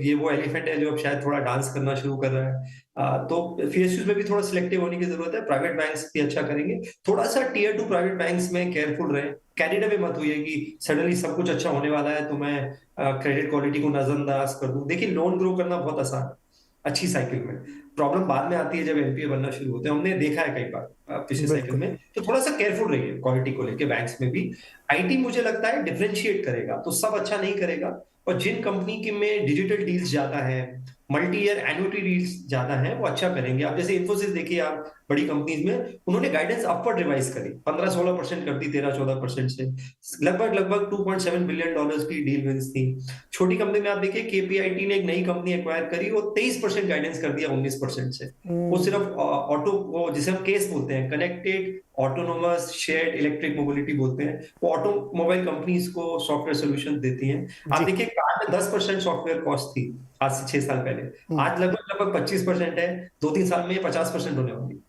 ये वो एलिफेंट है जो अब शायद थोड़ा डांस करना शुरू कर रहा है। तो पीएसयूज में भी थोड़ा सिलेक्टिव होने की जरूरत है। प्राइवेट बैंक्स भी अच्छा करेंगे, थोड़ा सा टियर 2 प्राइवेट बैंक्स में केयरफुल रहे। कैनेडा में मत हुई है कि सडनली सब कुछ अच्छा होने वाला है तो मैं क्रेडिट क्वालिटी को नजरअंदाज कर दूं। देखिए, लोन ग्रो करना बहुत आसान है अच्छी साइकिल में, प्रॉब्लम बाद में आती है जब एनपीए बनना शुरू होते हैं। हमने देखा है कई बार पिछले साइकिल में। तो थोड़ा सा केयरफुल रहिए क्वालिटी को लेके बैंक्स में भी। आईटी मुझे लगता है डिफरेंशिएट करेगा, तो सब अच्छा नहीं करेगा, और जिन कंपनी के में डिजिटल डील्स ज्यादा है, मल्टी ईयर एन्युटी डील्स ज्यादा है, वो अच्छा करेंगे। आप जैसे इन्फोसिस देखिए, आप बड़ी कंपनीज में उन्होंने गाइडेंस अपवर्ड रिवाइज करी, 15-16% कर दी 13-14% से। लगभग 2.7 बिलियन डॉलर्स की डील विंस थी। छोटी कंपनी में आप देखिए, केपीआईटी ने एक नई कंपनी एक्वायर करी, वो 23% गाइडेंस कर दिया 19% से। वो सिर्फ ऑटो, वो जिसे हम केस बोलते हैं, connected autonomous shared electric mobility बोलते हैं, वो ऑटोमोबाइल कंपनीज को सॉफ्टवेयर सोल्यूशन देती हैं। आप देखिए, कार में 10% सॉफ्टवेयर कॉस्ट थी आज से 6 साल पहले, आज लगभग 25% है। 2-3 साल में 50% होने वाली।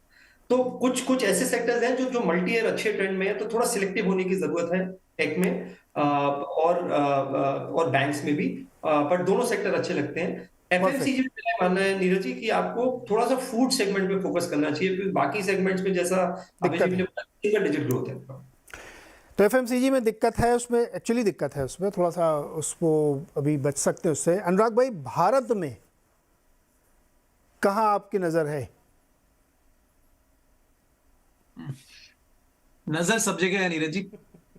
तो कुछ ऐसे सेक्टर्स हैं जो मल्टी ईयर अच्छे ट्रेंड में है, तो थोड़ा सिलेक्टिव होने की जरूरत है टेक में और बैंक्स में भी, पर दोनों सेक्टर अच्छे लगते हैं। एफएमसीजी में मेरा मानना है नीरज जी कि आपको थोड़ा सा फूड सेगमेंट पे फोकस करना चाहिए, क्योंकि बाकी सेगमेंट्स में जैसा अभिजीत ने बताया, सिंगल डिजिट ग्रोथ है। तो एफएमसीजी में दिक्कत है, उसमें एक्चुअली दिक्कत है, उसमें थोड़ा सा उसको अभी बच सकते हैं उससे। अनुराग भाई, भारत में कहाँ आपकी नज़र है? नजर सब जगह है नीरज जी,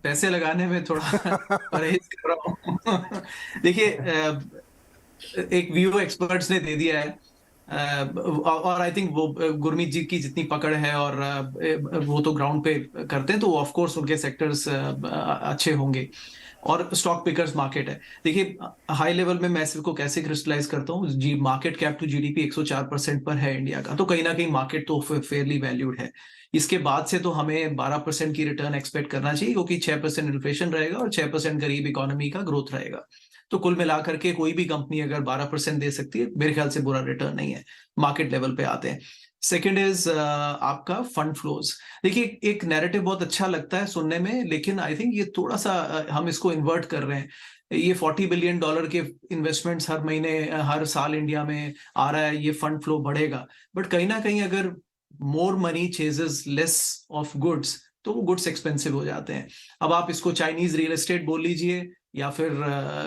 पैसे लगाने में थोड़ा परहेज कर रहा हूँ। देखिए, एक व्यू एक्सपर्ट्स ने दे दिया है, और आई थिंक वो गुरमीत जी की जितनी पकड़ है, और वो तो ग्राउंड पे करते हैं, तो ऑफ कोर्स उनके सेक्टर्स अच्छे होंगे, और स्टॉक पिकर्स मार्केट है। देखिए, हाई लेवल में मैं इसको कैसे क्रिस्टलाइज करता हूँ, जी मार्केट कैप टू जीडीपी 104% पर है इंडिया का, तो कहीं ना कहीं मार्केट तो फेयरली वैल्यूड है। इसके बाद से तो हमें 12% की रिटर्न एक्सपेक्ट करना चाहिए, क्योंकि 6% इन्फ्लेशन रहेगा और 6% गरीब इकोनॉमी का ग्रोथ रहेगा। तो कुल मिलाकर के कोई भी कंपनी अगर 12% दे सकती है, मेरे ख्याल से बुरा रिटर्न नहीं है। मार्केट लेवल पे आते हैं। सेकेंड इज आपका फंड फ्लोज। देखिए, एक नैरेटिव बहुत अच्छा लगता है सुनने में, लेकिन आई थिंक ये थोड़ा सा हम इसको इन्वर्ट कर रहे हैं। ये $40 बिलियन के इन्वेस्टमेंट्स हर महीने हर साल इंडिया में आ रहा है, ये फंड फ्लो बढ़ेगा, बट कहीं ना कहीं अगर more money ceases less of goods, तो वो गुड्स एक्सपेंसिव हो जाते हैं। अब आप इसको चाइनीज रियल एस्टेट बोल लीजिए या फिर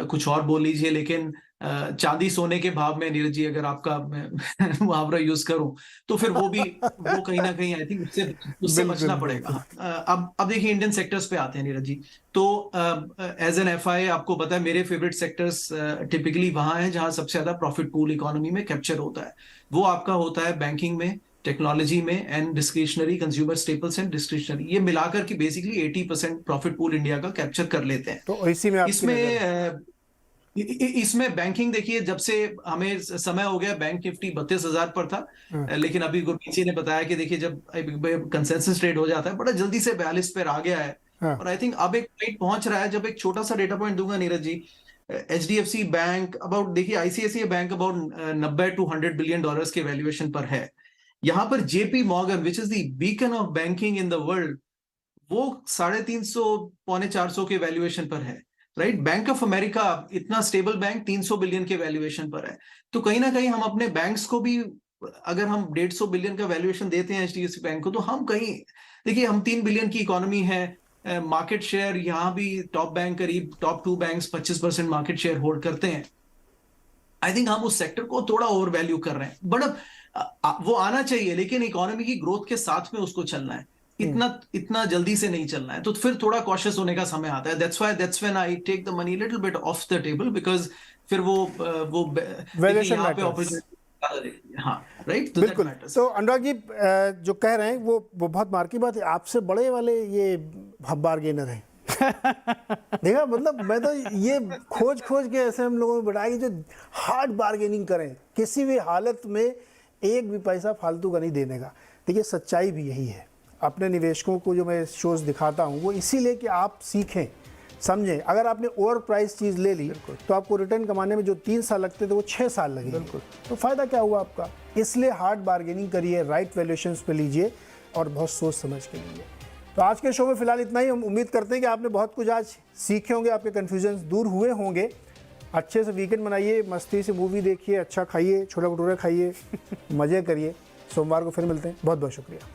कुछ और बोल लीजिए, लेकिन चांदी सोने के भाव में नीरज जी अगर आपका मुहावरा यूज करूं, तो फिर वो कहीं ना कहीं आई थिंक उससे बचना पड़ेगा। अब देखिए, इंडियन सेक्टर्स पे आते हैं नीरज जी। तो एज एन एफआई आपको पता है, मेरे फेवरेट सेक्टर्स टिपिकली वहां है जहां सबसे ज्यादा प्रॉफिट पूल इकोनॉमी में कैप्चर होता है। वो आपका होता है बैंकिंग में, टेक्नोलॉजी में, and discretionary, consumer staples and discretionary. ये मिलाकर के बेसिकली 80% प्रॉफिट पूल इंडिया का कैप्चर कर लेते हैं। तो इसी में इसमें बैंकिंग देखिए, जब से हमें समय हो गया, बैंक निफ्टी 32,000 पर था, लेकिन अभी गुरमीत जी ने बताया कि देखिए जब कंसेंसस ट्रेड हो जाता है, बड़ा जल्दी से 42 पर आ गया है। और आई थिंक अब एक पॉइंट पहुंच रहा है, जब एक छोटा सा डेटा पॉइंट दूंगा Neeraj ji. HDFC bank about, देखिए ICICI bank about 90 to 100 billion dollars के वैल्यूएशन पर है। यहां पर JP Morgan, which is the beacon of banking in the world, वो 350-400 के वैल्यूएशन पर है। राइट, बैंक ऑफ अमेरिका इतना स्टेबल बैंक 300 बिलियन के वैल्यूएशन पर है। तो कहीं ना कहीं हम अपने बैंक्स को भी, अगर हम 150 बिलियन का वैल्यूएशन देते हैं एचडीएफसी बैंक को, तो हम कहीं, देखिए हम 3 बिलियन की इकोनॉमी है, मार्केट शेयर यहाँ भी टॉप बैंक करीब top 2 banks 25% market share hold करते हैं। आई थिंक हम उस सेक्टर को थोड़ा ओवर वैल्यू कर रहे हैं, बट वो आना चाहिए, लेकिन इकोनॉमी की ग्रोथ के साथ में उसको चलना है, इतना जल्दी से नहीं चलना है। तो फिर थोड़ा कॉशियस होने का समय आता है। That's when I take the money little bit off the table, because फिर वो यहाँ पे अपॉर्चुनिटी, हाँ राइट। बिल्कुल। तो अनुराग जी जो कह रहे हैं वो बहुत मार्की बात है, आपसे बड़े वाले ये बार्गेनर हैं। देखा, मतलब मैं तो ये खोज के ऐसे हम लोगों में बताया कि जो हार्ड बार्गेनिंग करें, किसी भी हालत में एक भी पैसा फालतू का नहीं देने का। देखिए, सच्चाई भी यही है। अपने निवेशकों को जो मैं शोज दिखाता हूँ, वो इसीलिए कि आप सीखें, समझें। अगर आपने ओवर प्राइस चीज़ ले ली तो आपको रिटर्न कमाने में जो 3 साल लगते थे वो 6 साल लगेंगे। तो फ़ायदा क्या हुआ आपका? इसलिए हार्ड बार्गेनिंग करिए, राइट वैल्यूएशंस पे लीजिए और बहुत सोच समझ के लीजिए। तो आज के शो में फिलहाल इतना ही। हम उम्मीद करते हैं कि आपने बहुत कुछ आज सीखे होंगे, आपके कन्फ्यूजन्स दूर हुए होंगे। अच्छे से वीकेंड मनाइए, मस्ती से मूवी देखिए, अच्छा खाइए, छोला भटूरे खाइए, मज़े करिए। सोमवार को फिर मिलते हैं। बहुत बहुत शुक्रिया।